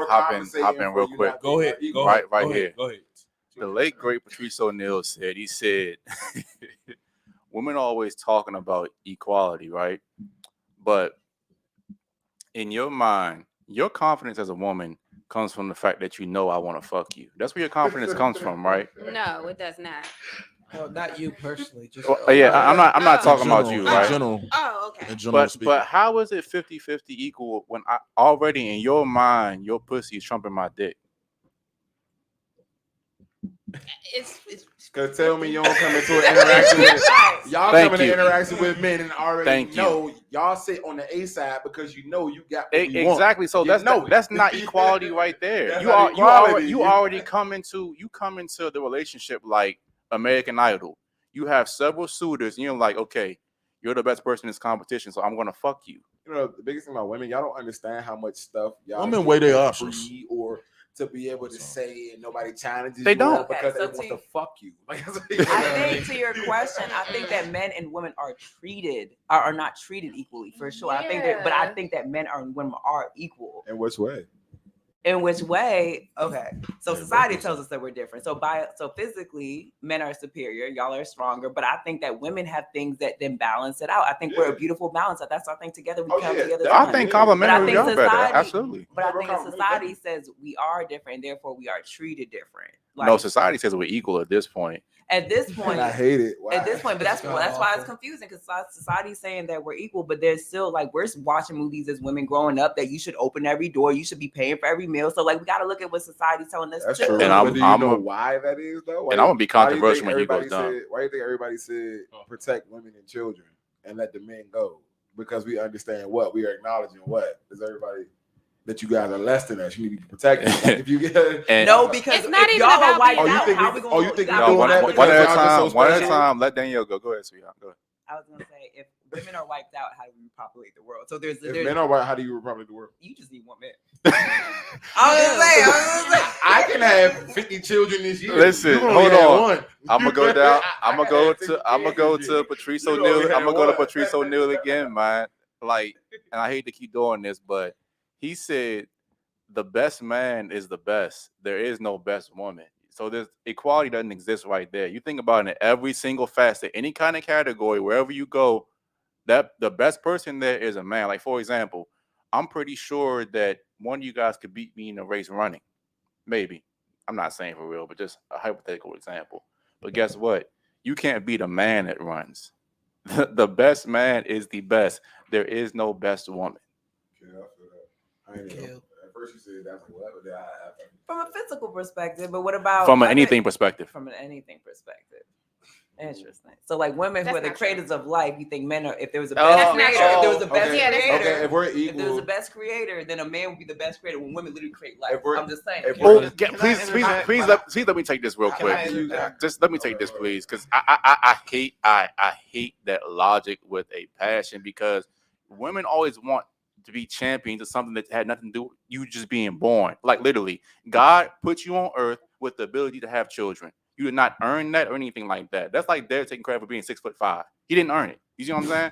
real quick. Go ahead. Right here. Go ahead. The late great Patrice O'Neal said, women are always talking about equality, right? But in your mind, your confidence as a woman comes from the fact that you know I want to fuck you. That's where your confidence comes from, right? No, it does not. No, not you personally. Just Well, yeah, I'm not Oh. talking about you, in right? general, Oh, okay. in general speaking. But how is it 50-50 equal when I already in your mind your pussy is trumping my dick? It's Cause tell me you don't come into an interaction with y'all Thank come into you. interaction with men and already Thank you. know y'all sit on the A side because you know you got what you want. Exactly. So You that's know it. that's not equality right there. That's You not are equality. you already come into the relationship like American Idol. You have several suitors, and you're like, okay, you're the best person in this competition, so I'm gonna fuck you. You know the biggest thing about women, y'all don't understand how much stuff y'all Women get weigh their for options. free or to be able to say and nobody challenges They you don't. on because Okay, they so want to- to fuck you. Like, I think to your question, I think that men and women are not treated equally for sure. I think that, but I Yeah. think that men and women are equal. in which way? In which way? Okay, so Yeah, society both tells us that we're different. So physically, men are superior, y'all are stronger. But I think that women have things that then balance it out. I think we're a beautiful balance. That's our thing together. We Oh, come yeah, together. definitely. I to think But I complimentary think y'all better. society- Absolutely. But I Yeah, bro, think that compliment, society says we are different, and therefore we are treated different. No, society says we're equal at this point. At this point, And I hate it. Why? at this point, but that's God why it's awful. confusing because society's saying that we're equal, but there's still like we're watching movies as women growing up that you should open every door, you should be paying for every meal. So like we got to look at what society's telling us That's too. true. And But do you know why that is though? And I'm gonna be why do you think controversial when everybody Hugo's done. said- Why do you think everybody said protect women and children and let the men go? Because we understand what we are acknowledging. What is everybody that you guys are less than us? You need to be protected. Like if you get And No, because It's not if even y'all about are wiped being- Oh, you out, think how we- we going? oh, you think we no, doing one, that one because at a y'all just so time. One at a special? time. Let Danielle go. Go ahead, sweetheart. Go ahead. I was gonna say if women are wiped out, how do we repopulate the world? So there's If men are white, how do you repopulate the world? you just need one man. I was gonna say. I can have 50 children this year. Listen, You only hold had on. one. I'm gonna go down. I I'm gonna can go have 50 to. I'm gonna kids go this to year. Patrice You only O'Neal. had I'm gonna go to one. Patrice O'Neal again, man. Like, and I hate to keep doing this, but he said the best man is the best. There is no best woman. So there's equality doesn't exist right there. You think about it in every single facet, any kind of category, wherever you go, that the best person there is a man. Like for example, I'm pretty sure that one of you guys could beat me in a race running. Maybe. I'm not saying for real, but just a hypothetical example. But guess what? You can't beat a man that runs. The best man is the best. There is no best woman. Yeah, I feel that. I ain't even- Kill. At first you said that's what did I happen? From a physical perspective, but what about From an other- anything perspective. From an anything perspective. Interesting. So, like women who That's are the not true. creators of life, you think men are? If there was a Oh, best That's not creator, true. if there was a best Okay, Yeah, that's creator, okay, if we're if there was equal, a best creator, then a man would be the best creator. When women literally create life, If we're- I'm just saying. if Oh, we're- please let me take this real Can I quick. interject? Just let me take this, please, because I hate that logic with a passion because women always want to be champions of something that had nothing to do with you just being born. Like literally, God put you on earth with the ability to have children. You did not earn that or anything like that. That's like Derek taking credit for being 6'5". He didn't earn it. You see what I'm saying?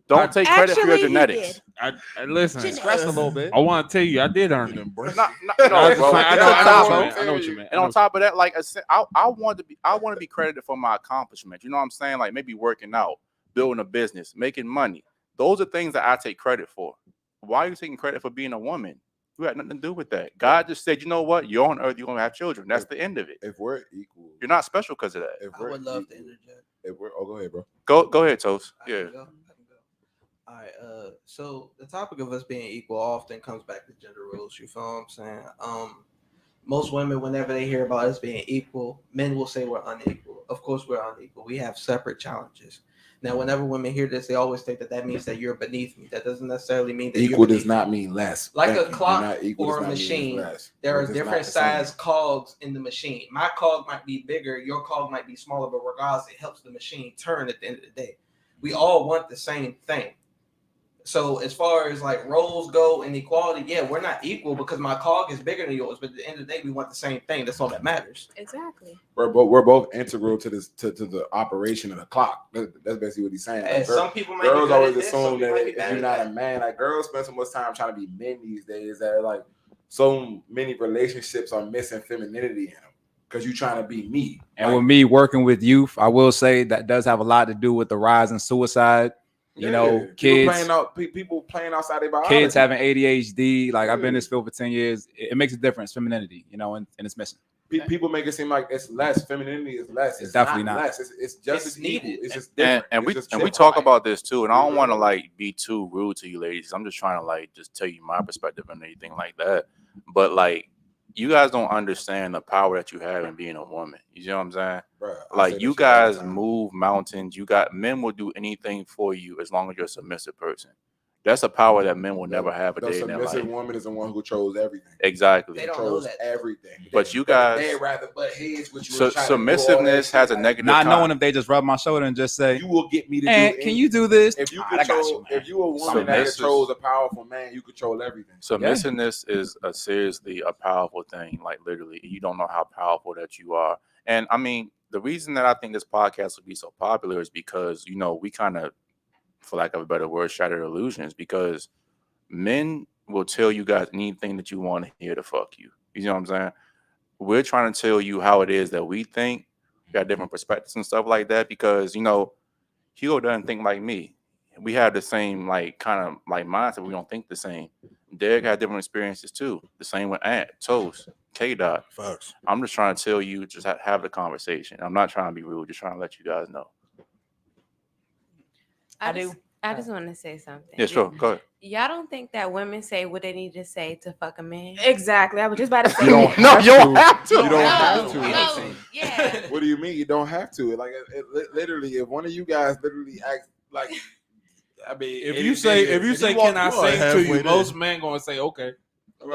Don't take credit for your Actually, he genetics. I listen. Stressed a little bit. I want to tell you, I did earn You it. done embrace Not, it. no, I was just bro. saying, I And know, on I know top what you of- meant. I know what you meant. And on top of that, like I want to be credited for my accomplishment. You know what I'm saying? Like maybe working out, building a business, making money. Those are things that I take credit for. Why are you taking credit for being a woman? You had nothing to do with that. God just said, you know what? You're on earth. You're gonna have children. That's the end of it. if we're equal, You're not special because of that. if I we're would love to equal, interject. if we're go ahead, bro. Go ahead, Toast. I can Yeah. go. I can go. All right. So the topic of us being equal often comes back to gender roles. You feel what I'm saying? Most women, whenever they hear about us being equal, men will say we're unequal. Of course, we're unequal. We have separate challenges. Now, whenever women hear this, they always think that means that you're beneath me. That doesn't necessarily mean that Equal you're does beneath not me. mean less. Like Thank a you. You're clock not equal or does a not mean machine, less. There We're are just not different the same. size cogs in the machine. My cog might be bigger, your cog might be smaller, but regardless, it helps the machine turn at the end of the day. We all want the same thing. So as far as like roles go and equality, yeah, we're not equal because my cog is bigger than yours, but at the end of the day, we want the same thing. That's all that matters. Exactly. We're both integral to this to the operation of the clock. That's basically what he's saying. Like, And some people might be girls good always at this, some assume people that might be if bad you're at not that. a man, like girls spend so much time trying to be men these days that like so many relationships are missing femininity in them because you're trying to be me. And Like, with me working with youth, I will say that does have a lot to do with the rise in suicide. You know, people playing outside their biology. kids having ADHD. Like I've been in this field for 10 years. It makes a difference. Femininity, you know, and it's missing. People make it seem like it's less. Femininity is less. It's definitely not. less. It's just It's as equal. needed. It's just different. And we It's just and we different. talk about this too. And I don't want to like be too rude to you ladies. I'm just trying to like just tell you my perspective and anything like that. But like, you guys don't understand the power that you have in being a woman. You know what I'm saying? Bruh, I say Like that you shit all the guys time. move mountains. Men will do anything for you as long as you're a submissive person. That's a power that men will never have a The day in their submissive life. woman is the one who controls everything. Exactly. They don't know Controls that. everything. But you guys, They'd rather butt heads with you. so and try to do all that submissiveness shit. has a Like, negative. Not knowing con- if they just rub my shoulder and just say, You will get me to "And do can anything. you do this?" If you I got control, you, man. if you a woman that Submissive. controls a powerful man, you control everything. Submissiveness is seriously a powerful thing. Like literally, you don't know how powerful that you are. And I mean, the reason that I think this podcast will be so popular is because we kind of, for lack of a better word, shattered illusions. Because men will tell you guys anything that you want to hear to fuck you. You know what I'm saying? We're trying to tell you how it is that we think. We got different perspectives and stuff like that. Because Hugo doesn't think like me. We have the same kind of mindset. We don't think the same. Derek had different experiences too. The same with Ant, Toast, K-Dot. Facts. I'm just trying to tell you, just have the conversation. I'm not trying to be rude. Just trying to let you guys know. I just want to say something. Yeah, sure. Go ahead. Y'all don't think that women say what they need to say to fuck a man? Exactly. I was just about to say. You don't that. have to. You don't No, have to. no, yeah. What do you mean you don't have to? Like literally, if one of you guys literally acts like, I mean, If you say, can I you are sing to halfway you? there. Most men gonna say, okay. you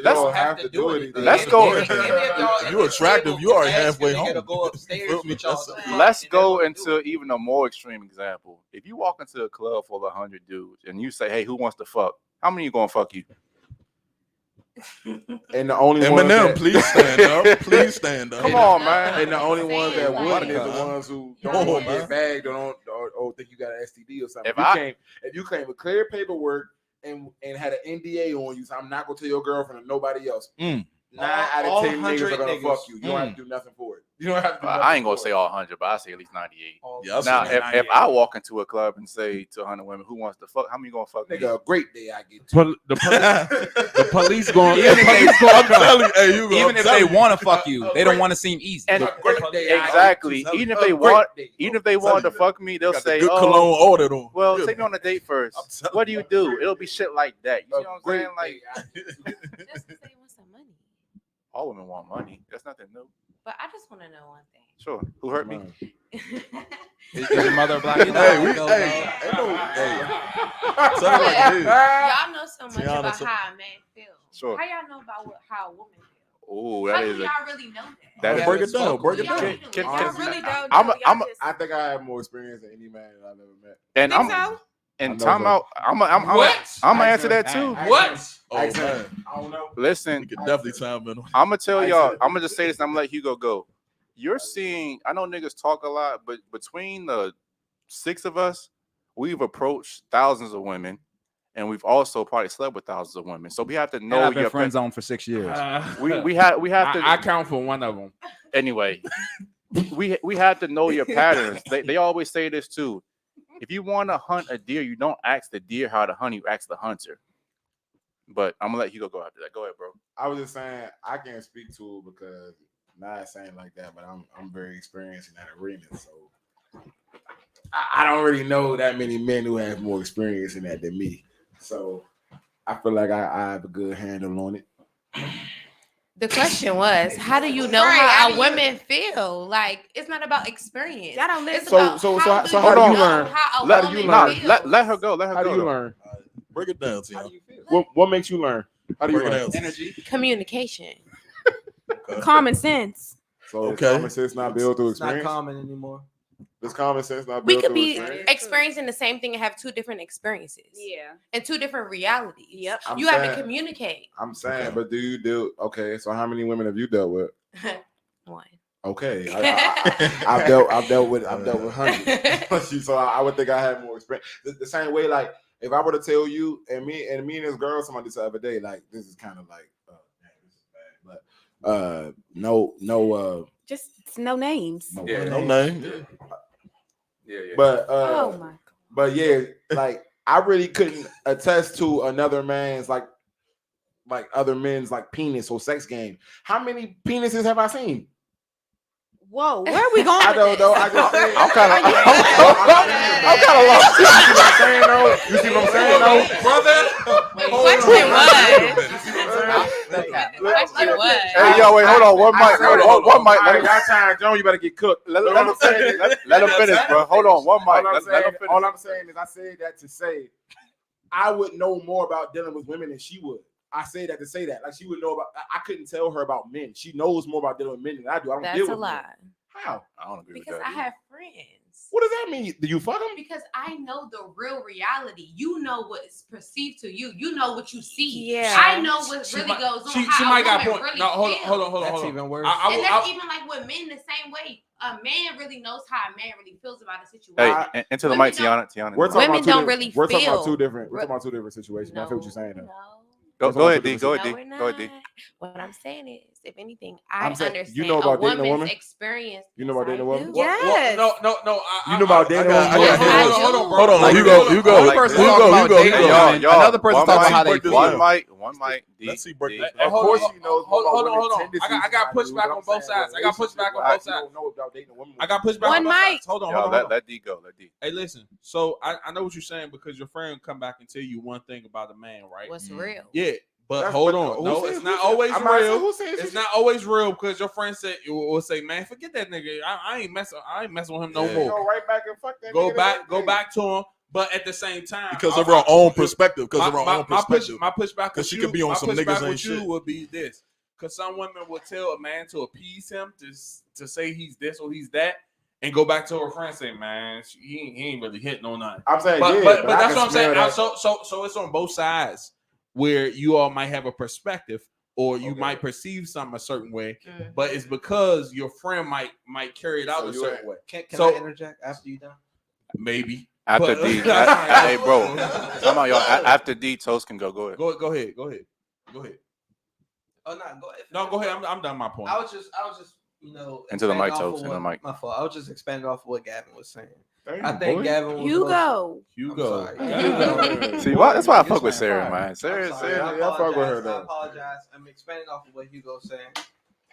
don't have to do anything. Let's go. If you attractive, you already halfway home. Go upstairs You feel me? with y'all. That's- Let's go into even a more extreme example. If you walk into a club full of 100 dudes and you say, "Hey, who wants to fuck?" How many you gonna fuck you? And the only ones Eminem, that, please stand up. Please stand up. Come on, man. and the only ones that Saying wouldn't is like- the ones who Come don't on, want to man. get bagged or think you got an STD or something. If If you came with clear paperwork and had an NDA on you, so I'm not gonna tell your girlfriend or nobody else. 9 out of 10 niggas are gonna fuck you. You don't have to do nothing for it. You don't have to. Do I ain't nothing gonna for say it. all 100, but I say at least 98. Yeah, I Now, see that. if I walk into a club and say to 100 women, "Who wants to fuck?" How many gonna fuck me? Nigga, a great day I get to. The police going. Even if they- I'm telling you, hey, Hugo, Even I'm if telling they you. want to fuck you, they don't want to seem easy. And A great day I exactly. get to. Even if A they great want, day. even if they want to fuck me, they'll Got the say, good "Oh, cologne ordered on. well, Yeah. take me on a date first." I'm telling What do you do? It'll be shit like that. You A know what I'm great saying? Like, day I get to. Just to say what's some money. all women want money. That's nothing new. But I just want to know one thing. Sure. Who hurt me? Is your mother black? Hey, ain't no, hey. Tell it like it is. Y'all know so much Tiana, about so- how a man feels. Sure. How y'all know about how a woman feels? Oh, How that do is y'all a. really know that? That is Break a- it down. Break it Y'all, down. y'all really don't. I'm know. a- Y'all I'm a- just- I think I have more experience than any man that I've ever met. And Think I'm so? and I know time so. out. I'm What? gonna answer that too. What? Oh, man. I don't know. Listen, We could definitely time in. I'm gonna tell I y'all. said- I'm gonna just say this. And I'm gonna let Hugo go. You're seeing. I know niggas talk a lot, but between the 6 of us, we've approached thousands of women, and we've also probably slept with thousands of women. So we have to And know I've been your friend zone for 6 years. We have to. I count for one of them. Anyway, we have to know your patterns. They always say this too. If you want to hunt a deer, you don't ask the deer how to hunt. You ask the hunter. But I'm gonna let Hugo go after that. Go ahead, bro. I was just saying I can't speak to it because not saying like that, but I'm very experienced in that arena. So I don't really know that many men who have more experience in that than me. So I feel like I have a good handle on it. The question was, how do you know Right, how how our do you- women feel? Like, it's not about experience. Y'all don't It's listen. about So how how do you know learn? How a Let, woman nah, feels. let her go. Let her How go. do you though. learn? Break it down, How Tiana. do you feel? What makes you learn? How do you Break it learn? down. Energy. Communication. Okay. Common sense. So Okay. is common sense not built through It's not experience? common anymore. Does common sense not We built could through be experience? experiencing the same thing and have 2 different experiences. Yeah. And 2 different realities. Yep. I'm You have to saying- communicate. I'm saying, but do you do okay? So how many women have you dealt with? One. Okay, I've dealt with hundreds. So I would think I had more experience. The same way, like if I were to tell you and me and this girl, somebody this the other day, like this is kind of like, man, this is bad, but no, Just no names. no, Yeah, No names. name. Yeah. But Oh my. But yeah, like I really couldn't attest to another man's like other men's like penis or sex game. How many penises have I seen? Whoa, where are we going? I don't know. I just said, I'm kind of lost. You see what I'm saying, though? You see what I'm saying, though? brother. Question was. Hey, yo, wait, hold on. One mic. One mic. All right, y'all time, Joe. You better get cooked. Let him finish, bro. Hold on. One mic. All I'm saying is I said that to say I would know more about dealing with women than she would. I say that to say that. Like she would know about. I couldn't tell her about men. She knows more about dealing with men than I do. I don't That's deal a with lie. men. How? I don't agree Because with I that. have friends. What does that mean? Do you fuck them? Because I know the real reality. You know what's perceived to you. You know what you see. Yeah. I know what really goes on. She how might a got woman point. really No, hold feels. on. That's even worse. And that's even like with men the same way. A man really knows how a man really feels about a situation. Hey, into the mic, Tiana. We're talking Women about two don't different- really We're talking about feel- two different. We're talking about two different situations. I feel what you're saying. Though. Go ahead, D. Go No, ahead, D. we're not. Go ahead, D. What I'm saying is, if anything, I I'm saying, understand you know about dating a woman's woman? experience. You know about dating a woman? Yes. No. You know about dating a woman? Hold on, bro. Hold on, Like, Hugo. one person Hugo, talking about Hugo, dating Hugo. women, Y'all, another person one talking about mic, how they break this feel. down. One mic, D. Let's see break D. this Of course, she knows more Hold about on. women's tendencies I got than pushback do, on but both I'm saying sides. I got pushback on both you sides. don't know about dating a woman. I got pushback One on both mic. sides. Hold on. Yo, let D go. Let D. Hey, listen. So I know what you're saying because your friend come back and tell you one thing about a man, right? What's real? Yeah, but That's- hold but on. who No, says- it's who not says- always I'm not saying real. who says It's it. not always real because your friend said will say, "Man, forget that nigga. I ain't messing with him no Yeah. more." Go right back and fuck that. Go nigga back the next day. to him. But at the same time, Because of her own perspective. Because of her own perspective. My pushback Because with she you, could be on my some pushback niggas with ain't you shit. would be this. Because some women will tell a man to appease him to say he's this or he's that, and go back to her friend and say, "Man, he ain't really hitting on nothing." I'm saying, But yeah, but I that's can what I'm saying. smell that. So it's on both sides where you all might have a perspective or you might perceive something a certain way, but it's because your friend might carry it out a certain way. Can So- I interject after you done? Maybe. After But- D. Hey, bro. Come on, y'all. After D, Toast can go. Go ahead. Go ahead. Oh no, go ahead. No, go ahead. I'm done my point. I was just Into the expanding mic, off Toast. of Into the what- mic. My fault. I was just expanding off of what Gavin was saying. Damn, I think boy. Gavin was Hugo. Hugo. sorry. Yeah. See, that's why I fuck with This Sarah, man man. I'm Sarah, sorry, Sarah. I yeah, I fuck with her, apologize. though. I apologize. I'm expanding off of what Hugo's saying.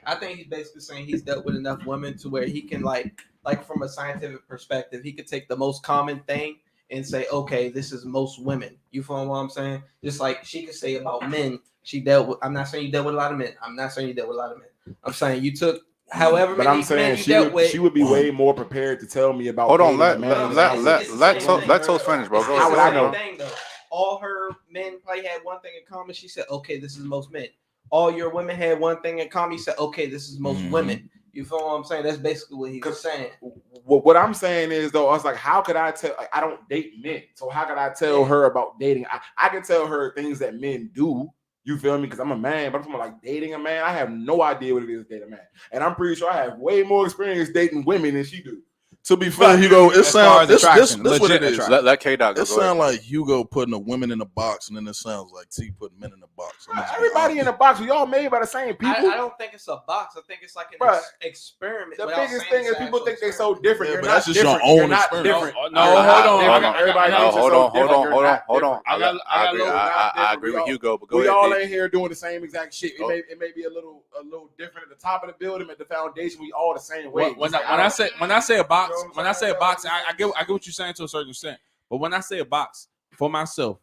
I think he's basically saying he's dealt with enough women to where he can like from a scientific perspective, he could take the most common thing and say, okay, this is most women. You feel what I'm saying? Just like she could say about men, she dealt with. I'm not saying you dealt with a lot of men. I'm not saying you dealt with a lot of men. I'm saying you took however But many I'm saying men you dealt with. she would be way more prepared to tell me about. Hold on, dating a man than I would. let Toast finish, bro. It's Go How the would I ahead. same know? thing though. All her men probably had one thing in common. She said, okay, this is most men. All your women had one thing in common. You said, okay, this is most women. You feel what I'm saying? That's basically what he was saying. What I'm saying is though, I was like, how could I tell? Like, I don't date men, so how could I tell her about dating? I can tell her things that men do. You feel me? Because I'm a man, but I'm talking like dating a man. I have no idea what it is to date a man, and I'm pretty sure I have way more experience dating women than she do. To be fair, Hugo, it As far sounds as this attraction, what legit it is. attraction. Let K-Dot go. It Go ahead. sounds like Hugo putting the women in a box, and then it sounds like T putting men in a box. I'm just being Everybody in honest. a box. We all made by the same people. I don't think it's a box. I think it's like an Bruh, experiment. the without biggest saying thing it's is an people actual think they're so experiment. different. Yeah, You're but not that's just your different. own You're not experience. different. No, You're hold not on. different. Everybody else is hold so on, different. You're not hold on. different. I agree. I agree with Hugo, but go We ahead. all D. in here doing the same exact shit. Oh. It may be a little different at the top of the building, at the foundation. We all the same way. When I say a box, I get what you're saying to a certain extent. But when I say a box for myself,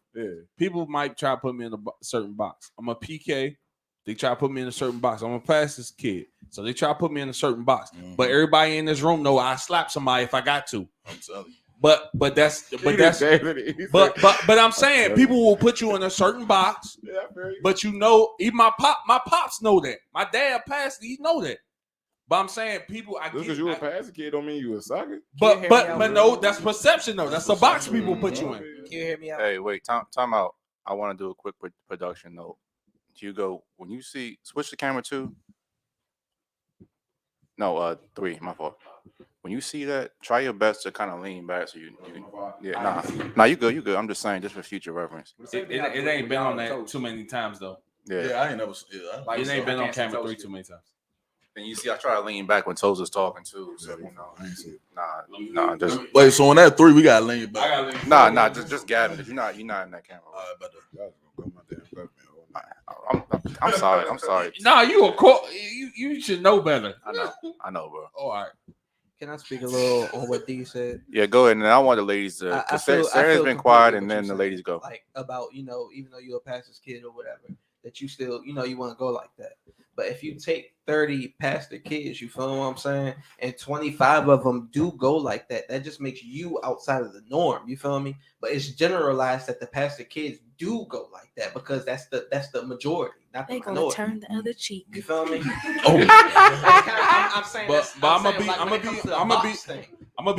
people might try to put me in a certain box. I'm a PK. They try to put me in a certain box. I'm a pastor's kid, so they try to put me in a certain box. But everybody in this room know I slap somebody if I got to. I'm telling you. But I'm saying people will put you in a certain box. But you know, even my pops know that. My dad pastor, he know that. But I'm saying people, Just because you a pastor kid don't mean you a sucker. But no, that's perception though. That's the box people put you in. Can you hear me out? Hey, wait, time out. I want to do a quick production note. Hugo, when you see, switch the camera to. No, 3. My fault. When you see that, try your best to kind of lean back so you you good. I'm just saying, just for future reference. It ain't been on that too many times though. Yeah. Yeah, I ain't never. It ain't been on camera 3 too many times. And you see, I try to lean back when Toes is talking too. So you know, I ain't see it. nah, just Wait, so on that 3, we got to lean back. nah, just Gavin, because you're not in that camera. All right, better. Y'all gonna go my damn government. I'm sorry. Nah, you a you should know better. I know, bro. All right. Can I speak a little on what D said? Yeah, go ahead. And I want the ladies to. I Because feel Sarah's been completely quiet, what and you're then the saying. ladies go. Like about even though you're a pastor's kid or whatever, that you still you want to go like that. But if you take 30 pastor kids, you feel what I'm saying, and 25 of them do go like that, that just makes you outside of the norm. You feel me? But it's generalized that the pastor kids do go like that because that's the majority, not the They gonna minority. turn the other cheek. You feel me? Oh. I'm saying, But I'm gonna be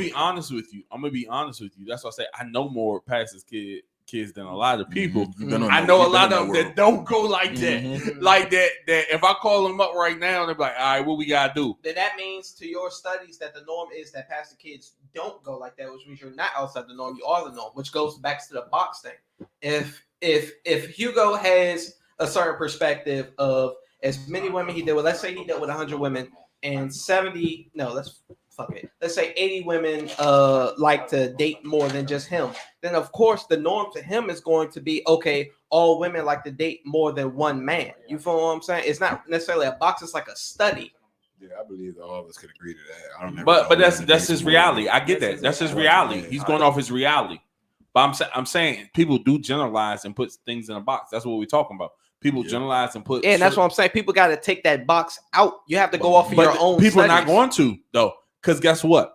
be honest with you. That's why I say I know more pastors kids than a lot of people. I know a lot of them that don't go like that. Like that if I call them up right now, they're like, all right, what we gotta do? Then that means to your studies that the norm is that pastor kids don't go like that, which means you're not outside the norm, you are the norm, which goes back to the box thing. If Hugo has a certain perspective of as many women he dealt with, let's say he dealt with 100 women and 70, no, let's say 80 women like to date more than just him, then of course the norm to him is going to be, okay, all women like to date more than one man. You feel what I'm saying? It's not necessarily a box, it's like a study. Yeah, I believe that all of us could agree to that. I don't. But that's his reality. I get that. That's his reality. He's going off his reality. But I'm saying people do generalize and put things in a box. That's what we're talking about. People generalize and put. Yeah, and that's what I'm saying. People got to take that box out. You have to go off of your own. People are not studies. going to though, because guess what?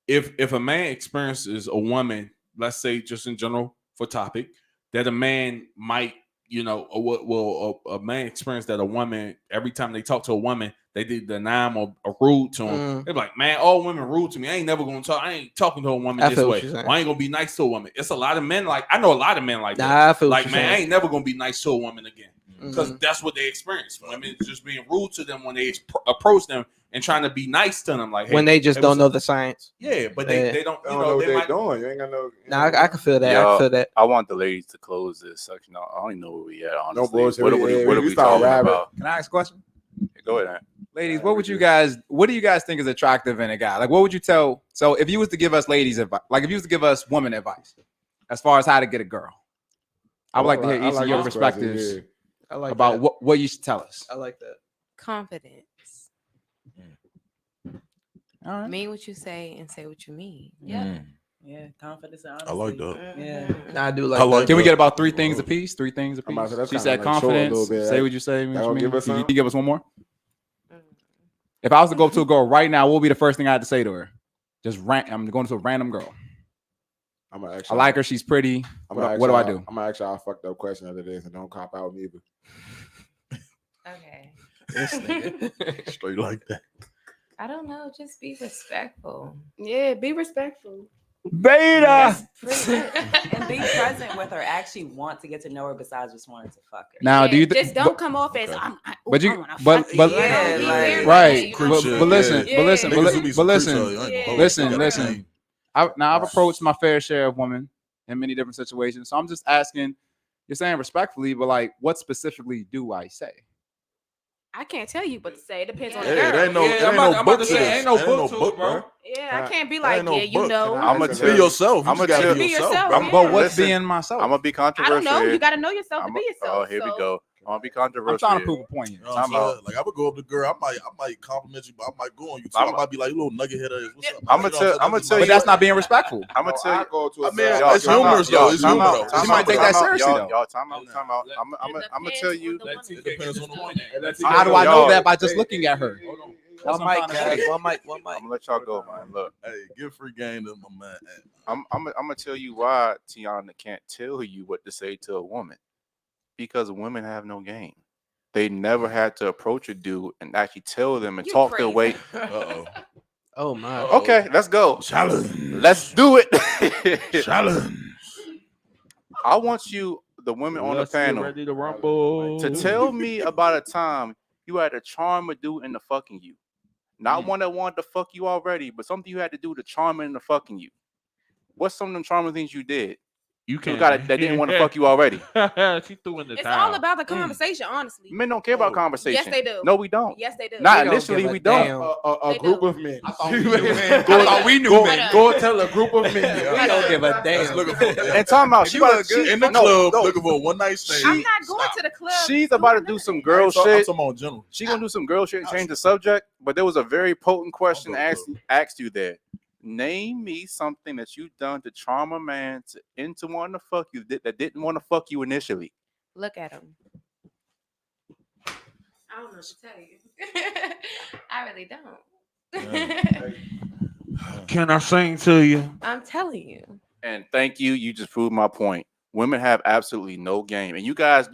If a man experiences a woman, let's say just in general for topic, that a man might, a man experience that a woman every time they talk to a woman, they deny him or rude to him. They're like, man, all women rude to me. I ain't never gonna talk. I ain't talking to a woman this way. I ain't gonna be nice to a woman. It's a lot of men like I know a lot of men like that. I feel like, man, I ain't never gonna be nice to a woman again because that's what they experience. Women just being rude to them when they approach them and trying to be nice to them, like, hey, when they just don't know the science. Yeah, but they don't. I don't know what they're doing. You ain't got no. Nah, I can feel that. I can feel that. I want the ladies to close this section. I don't even know where we at. Honestly, No bullshit. What are we talking about? Can I ask a question? Go ahead, man. Ladies, what do you guys think is attractive in a guy? Like, what would you tell? So, if you was to give us ladies advice, like if you was to give us woman advice, as far as how to get a girl, I would like to hear each of your perspectives about what you should tell us. I like that. Confidence. All right. Mean what you say and say what you mean. Yeah, confidence and honesty. I like that. Yeah. Nah, I do like that. Can we get about three things apiece? I'm about to say, that's She kinda said like short a confidence. little bit. Say what you say. What Y'all you mean. give us Can you some? give us one more? If I was to go to a girl right now, what would be the first thing I had to say to her? I'm going to a random girl. I like her. She's pretty. What do I do? I'm gonna ask y'all a fucked up question after this, and don't cop out neither. Okay. Straight like that. I don't know. Just be respectful. Yeah, be respectful. Beta. And be present with her. Actually want to get to know her besides just wanting to fuck her. Now, Yeah, do you just don't come off as Okay. But you, I but Yeah, like- right. Creep But shit, listen, yeah. but listen, Niggas who be some but creeps, listen. I ain't gonna hold you. Listen, Got listen. game. I've approached my fair share of women in many different situations. So I'm just asking. You're saying respectfully, but like, what specifically do I say? I can't tell you what to say. It depends on the Hey, girl. there ain't no, Yeah, it I'm ain't about no to book to say, this. ain't no book to it, bro. Yeah, I can't be There like, ain't no yeah, you book. know. I'ma Be tell- yourself. You I'ma just gotta tell- be Be yourself, yourself, bro. yeah. But what's Listen, being myself? I'm gonna be I controversial. don't know. here. You got to know yourself to be yourself. Oh, here we go. I'm gonna be controversial. I'm trying to here. prove a point here. You know what I'm Time out. saying? Like I would go up to the girl, I might compliment you, but I might go on you too. I'm- I might be like, little nugget head ass. What's up? I'ma You know what tell- saying? I'ma That's tell my- But that's not being respectful. I'm gonna tell you. go to a I mean, side. it's humorous though. It's humor though. She might take that seriously, though. Y'all, time out. I'm gonna tell you. It depends on the woman. How do I know Y'all- that by just looking at her? Hold on. That's One what I'm mic, trying to guys. say. One mic. I'm gonna let y'all go, man. Look, Hey, give free game to my man. I'm gonna tell you why Tiana can't tell you what to say to a woman, because women have no game. They never had to approach a dude and actually tell them and You talk their way. Uh-oh. Oh my. Okay, let's go. Challenge. Let's do it. Challenge. I want you, the women on the Let's get panel, ready to rumble. to tell me about a time you had to charm a dude into fucking you. Not one that wanted to fuck you already, but something you had to do to charm him into fucking you. What's some of them charming things you did? You can't. that didn't want to fuck you already. She threw in the It's towel. all about the conversation, honestly. Men don't care about conversation. Yes, they do. No, we don't. Yes, they do. Not We don't initially, give a we don't. damn. A They group do. of men. I thought we knew men. Go, I thought we knew go, men. go tell a group of men. We don't give a That's damn. looking for a And talking about If she you about look to good in the club looking for a one night stand. I'm not going to the club. She's about to do some girl I'm shit. talking on general. She gonna do some girl shit and change the subject. But there was a very potent question I'll go, asked you there. Name me something that you've done to charm a man into wanting to fuck you that didn't want to fuck you initially. Look at him. I don't know what to tell you. I really don't. Can I sing to you? I'm telling you. And thank you. You just proved my point. Women have absolutely no game, and you guys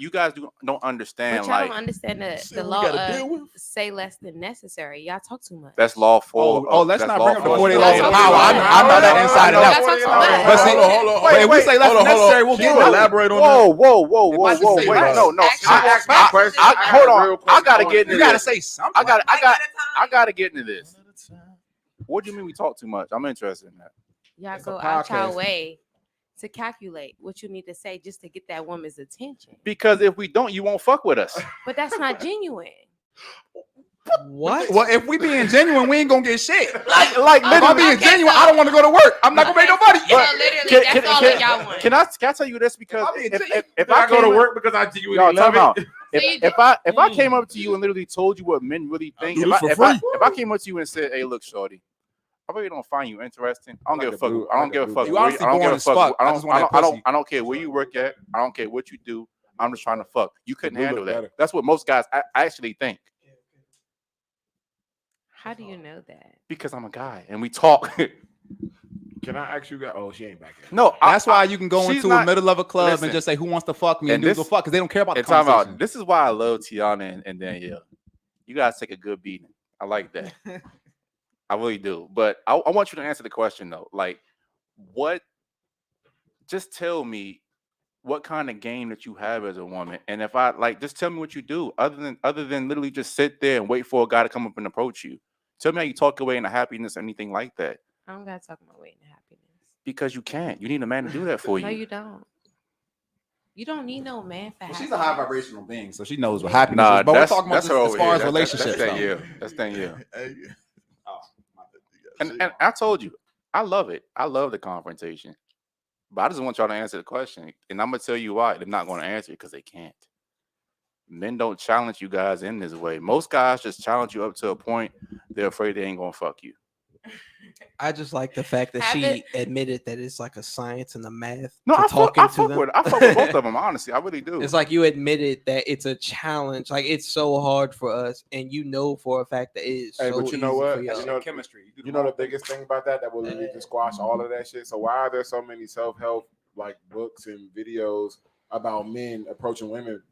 don't understand. But y'all Like don't understand See the what we law gotta deal of with? say less than necessary. Y'all talk too much. that's law for. Let's that's not law bring up the for- 40 Y'all laws of talk power. too I much. know that inside and Y'all out. talk too Hold on, much. But see- hold on. Wait, if we say less than necessary, we'll Can get you it. elaborate on Whoa, that? whoa, whoa, If whoa, I should whoa! say Wait, less. no. Actually, I- my question. hold on. I gotta get into You gotta this. say something. I gotta get into this. What do you mean we talk too much? I'm interested in that. Y'all It's a go out your podcast. way to calculate what you need to say just to get that woman's attention. Because if we don't, you won't fuck with us. But that's not genuine. What? Well, if we being genuine, we ain't gonna get shit. Like If I'm being Okay, genuine, so- I don't want to go to work. I'm not gonna make nobody. So literally, that's all that y'all want. Can I tell you this? Because if I I go came to up- work because I genuinely y'all love time out. it. If I came up to you and literally told you what men really think, do this for if free. I came up to you and said, "Hey, look, shorty, I really don't find you interesting. I don't Like give a a fuck. blue- I don't like a give a blue fuck. guy. You where honestly I don't give boring a as fuck. fuck. I I don't. just want that pussy. I don't care where you work at. I don't care what you do. I'm just trying to fuck. You couldn't blue handle look that. better. That's what most guys actually think. How do you know that? Because I'm a guy and we talk. Can I ask you guys? Oh, she ain't back yet. No, That's why you can go she's into not- a middle of a club listen. and just say, "Who wants to fuck me?" And And dudes this- will fuck because they don't care about the And time conversation. out. This is why I love Tiana and Danielle. You guys take a good beating. I like that. I really do. But I want you to answer the question though. Like, what? Just tell me what kind of game that you have as a woman, and if I like, just tell me what you do other than literally just sit there and wait for a guy to come up and approach you. Tell me how you talk away into happiness or anything like that. I don't gotta talk about weight and happiness. Because you can't. You need a man to do that for No, you. you don't. You don't need no man for happiness. She's a high vibrational being, so she knows what happiness Nah, is. But we're that's talking about that's this her as over far here. as relationships. That's though. Danielle. That's Danielle. Hey, And I told you, I love it. I love the confrontation. But I just want y'all to answer the question. And I'm going to tell you why. They're not going to answer it because they can't. Men don't challenge you guys in this way. Most guys just challenge you up to a point they're afraid they ain't going to fuck you. I just like the fact that Have she it- admitted that it's like a science and a math. No, to I fuck talking to them. with both of them, honestly. I really do. It's like you admitted that it's a challenge. Like it's so hard for us, and you know for a fact that it is. Hey, so but you know easy what? for y'all. You know, chemistry. You know the biggest thing about that will literally just squash all of that shit. So why are there so many self-help like books and videos about men approaching women?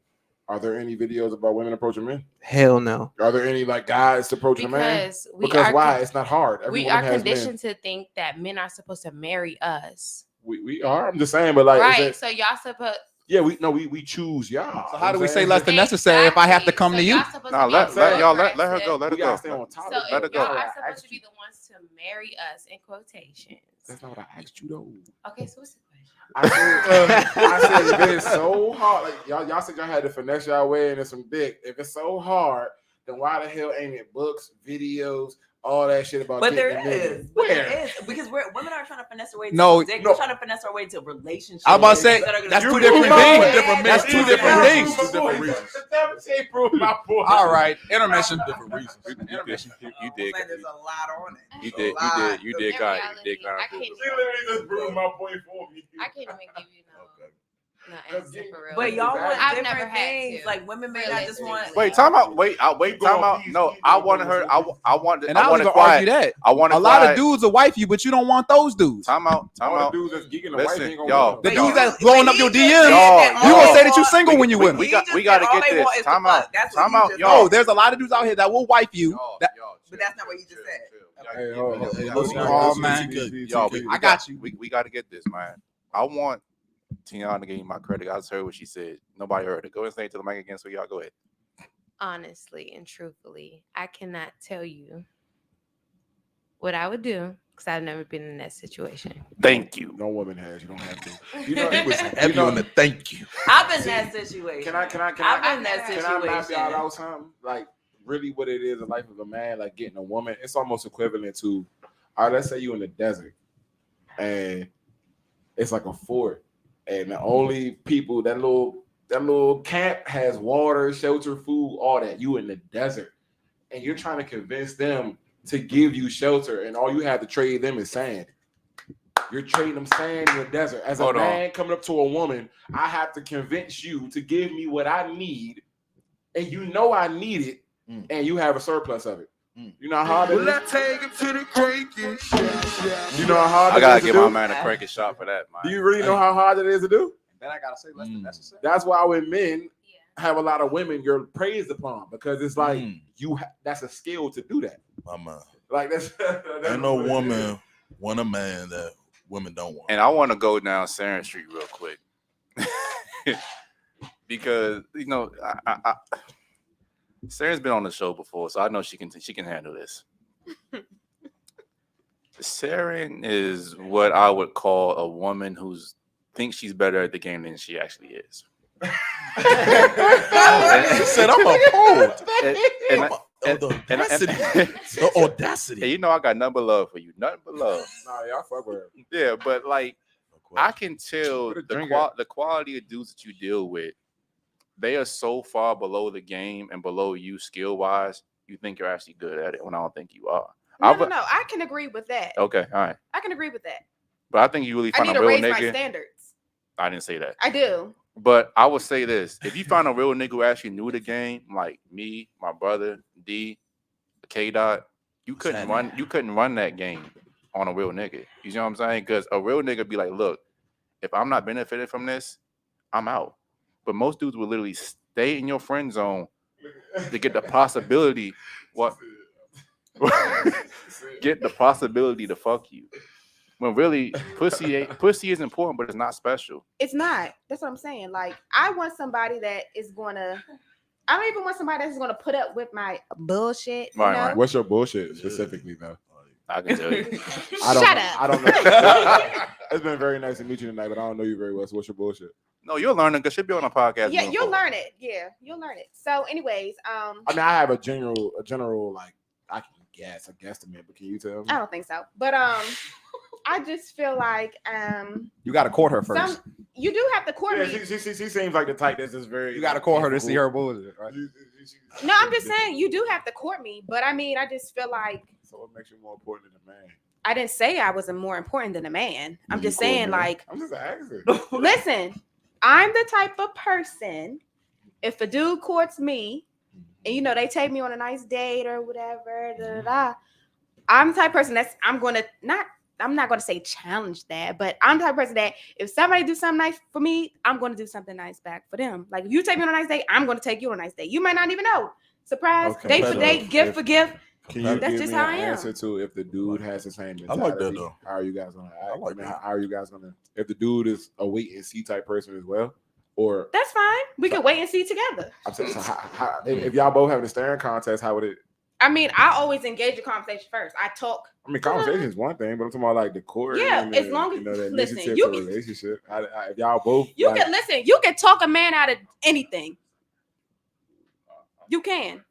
Are there any videos about women approaching men? Hell no. Are there any like guys approaching a man? Because Why? It's not hard. Every we woman are has conditioned to think that men are supposed to marry us. men. We are. I'm just saying, but like, is Right. it- So y'all supposed yeah, we choose y'all. So how do we You know say what less I'm than necessary if I have to come So to you? y'all supposed Nah, to be let her go. Let aggressive. her We go. gotta stay on So topic. Let her if go. y'all are supposed to be the ones to marry us in quotations. That's not what I asked you though. Okay, so what's the question? I said if it's so hard, like y'all said y'all had to finesse y'all way into some dick. If it's so hard, then why the hell ain't it books, videos, all that shit about? But there getting a nigga? is. But Where? there is. Because women aren't trying to finesse their way to No, dick. no. We're trying to finesse our way to relationships. I was about to say, that are gonna that's be two good. different Yeah, things. yeah, Different That's men. two Two different different things. reasons. Two different reasons. She proved my point. All right, intermission. Different reasons. Intermission. You did. There's a lot on it. You did. You did. In Kai. reality, You did. Kai. I can't. She literally just proved my point for me. I can't even give you no answer for real. But y'all want I've different never had things. to. Like women may not just want. Wait, time out. Wait, time out. No, I wanted her. I wanted. And I I was wanted gonna argue quiet. that I wanted a lot of quiet. dudes will wife you, but you don't want those dudes. Time out. Time All the out. dudes that's geeking the Listen, wife ain't gonna y'all. want The them. dudes that's blowing up your DMs, you Y'all, gonna say that you single when you with them. We got to get this. Time out. Time out, No, y'all. there's a lot of dudes out here that will wife you. That, But that's not what you just said. Hey, hold on. Hey, Y'all- listen, y'all- oh, man. Y'all, I got you. We got to get this, man. I want Tiana to give me my credit. I just heard what she said. Nobody heard it. Go ahead and say it to the mic again. So y'all go ahead. Honestly and truthfully, I cannot tell you what I would do, because I've never been in that situation. Thank you. No woman has. You don't have to. He was heavy on the thank you. I've been in that situation. Can I I've been in that Can I map situation. y'all out something? Like really what it is, the life of a man, like getting a woman, it's almost equivalent to, all right, let's say you in the desert and it's like a fort. And the only people, that little camp has water, shelter, food, all that. You in the desert. And you're trying to convince them to give you shelter, and all you have to trade them is sand. You're trading them sand in the desert. As a man coming up to a woman, I have to convince you to give me what I need, and you know I need it, and you have a surplus of it. You know how hard it is? Take him to the cranking shop. You know how hard I it gotta is to give do? my man a cranking shot for that, man. Do you really know how hard it is to do? Then I gotta say less than necessary. That's why when men have a lot of women, you're praised upon, because it's like that's a skill to do that. My man. Like that's Ain't no woman want a man that women don't want. And I want to go down Sharon Street real quick because you know Sharon's been on the show before, so I know she can handle this. Sharon is what I would call a woman who thinks she's better at the game than she actually is. She said, "I'm appalled." The audacity. And you know I got nothing but love for you. Nothing but love. Nah, y'all fuck with her. Yeah, but like I can tell the quality of dudes that you deal with, they are so far below the game and below you skill wise. You think you're actually good at it when I don't think you are. No, I can agree with that. Okay, all right. I can agree with that. But I think you really find I need a to real raise my nigga. standards. I didn't say that. I do. But I would say this: if you find a real nigga who actually knew the game, like me, my brother, D, K Dot, you couldn't run that game on a real nigga. You know what I'm saying? Because a real nigga be like, look, if I'm not benefiting from this, I'm out. But most dudes will literally stay in your friend zone to get the possibility. What? Get the possibility to fuck you. When really pussy is important, but it's not special. It's not. That's what I'm saying. Like, I want somebody that is gonna. I don't even want somebody that's gonna put up with my bullshit. You know? Right. What's your bullshit specifically, though? I can tell you. Shut up. I don't know. It's been very nice to meet you tonight, but I don't know you very well. So what's your bullshit? No, you'll learn it because she'll be on a podcast. Yeah, you'll learn it. Yeah, you'll learn it. So, anyways, I mean, I have a general like I can guess, but can you tell me? I don't think so. But I just feel like You gotta court her first. You do have to court me. She seems like the type that's just very. You gotta court her to see her bullshit, right? No, I'm just saying you do have to court me. But I mean, I just feel like. So what makes you more important than a man? I didn't say I wasn't more important than a man. I'm just saying, like. I'm just asking. Listen, I'm the type of person. If a dude courts me, and you know they take me on a nice date or whatever, I'm the type of person I'm not going to say challenge that, but I'm the type of person that if somebody do something nice for me, I'm going to do something nice back for them. Like if you take me on a nice date, I'm going to take you on a nice date. You might not even know. Surprise, Okay. date for date, gift for gift. Can you That's give just me how an I am. answer to if the dude has the same mentality? I like that though. How are you guys gonna act? How are you guys gonna? If the dude is a wait and see type person as well, or That's fine. We can wait and see together. I'm saying, so if y'all both having a staring contest, how would it? I mean, I always engage in conversation first. I talk. I mean, conversation is one thing, but I'm talking about like the court. Yeah, and as long as that listen, initiative you to can, relationship. If y'all both, you like, can listen. You can talk a man out of anything. You can.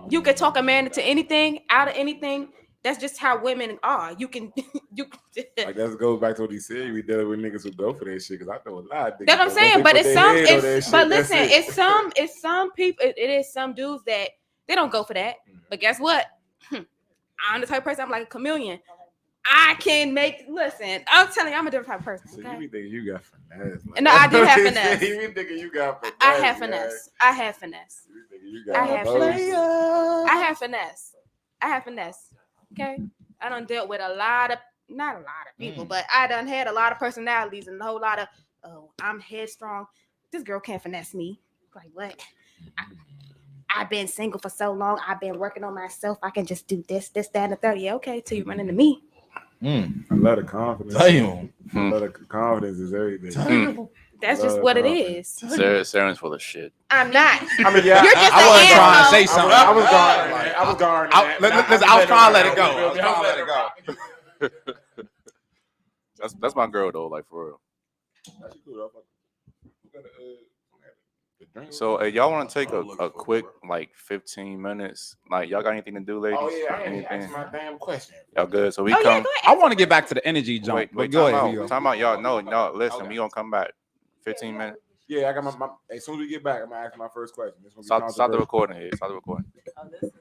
You can talk a man into anything, out of anything. That's just how women are. You can. Like that goes back to what he said. We dealing with niggas who go for that shit. Because I know a lot of niggas. That's what I'm saying. But listen, it's it's some people. It is some dudes that they don't go for that. But guess what? I'm the type of person. I'm like a chameleon. I can make. Listen, I'm telling you, I'm a different type of person. So Okay? you be thinking you got finesse. Like, No, I do have finesse. You be thinking you got finesse. I have finesse. I have finesse. You be thinking you got I have those. finesse. I have finesse. I have finesse. Okay. I done dealt with not a lot of people, but I done had a lot of personalities and a whole lot of, I'm headstrong. This girl can't finesse me. Like what? I've been single for so long. I've been working on myself. I can just do this, that, and the third. Yeah, okay, till you run into me. I love the confidence. Damn. I love the confidence is everything. That's just what it is. Sharon's full of shit. I'm not. I mean, yeah, You're just I wasn't trying to say something. I was going. I was guarding I was trying to let it go. I was trying to let it go. That's my girl though, like for real. So y'all want to take a quick like 15 minutes? Like y'all got anything to do, ladies? Oh yeah, I ain't Anything? asked my damn question. Y'all good? So we Oh, yeah, come. go ahead. I want to get back to the energy jump. Wait, But go time ahead. out. Leo. Time out, y'all. No, listen. Okay. We gonna come back. 15 minutes. Yeah, I got my as soon as we get back, I'm gonna ask my first question. This gonna be Stop the controversial. recording here. Stop the recording. Oh, this is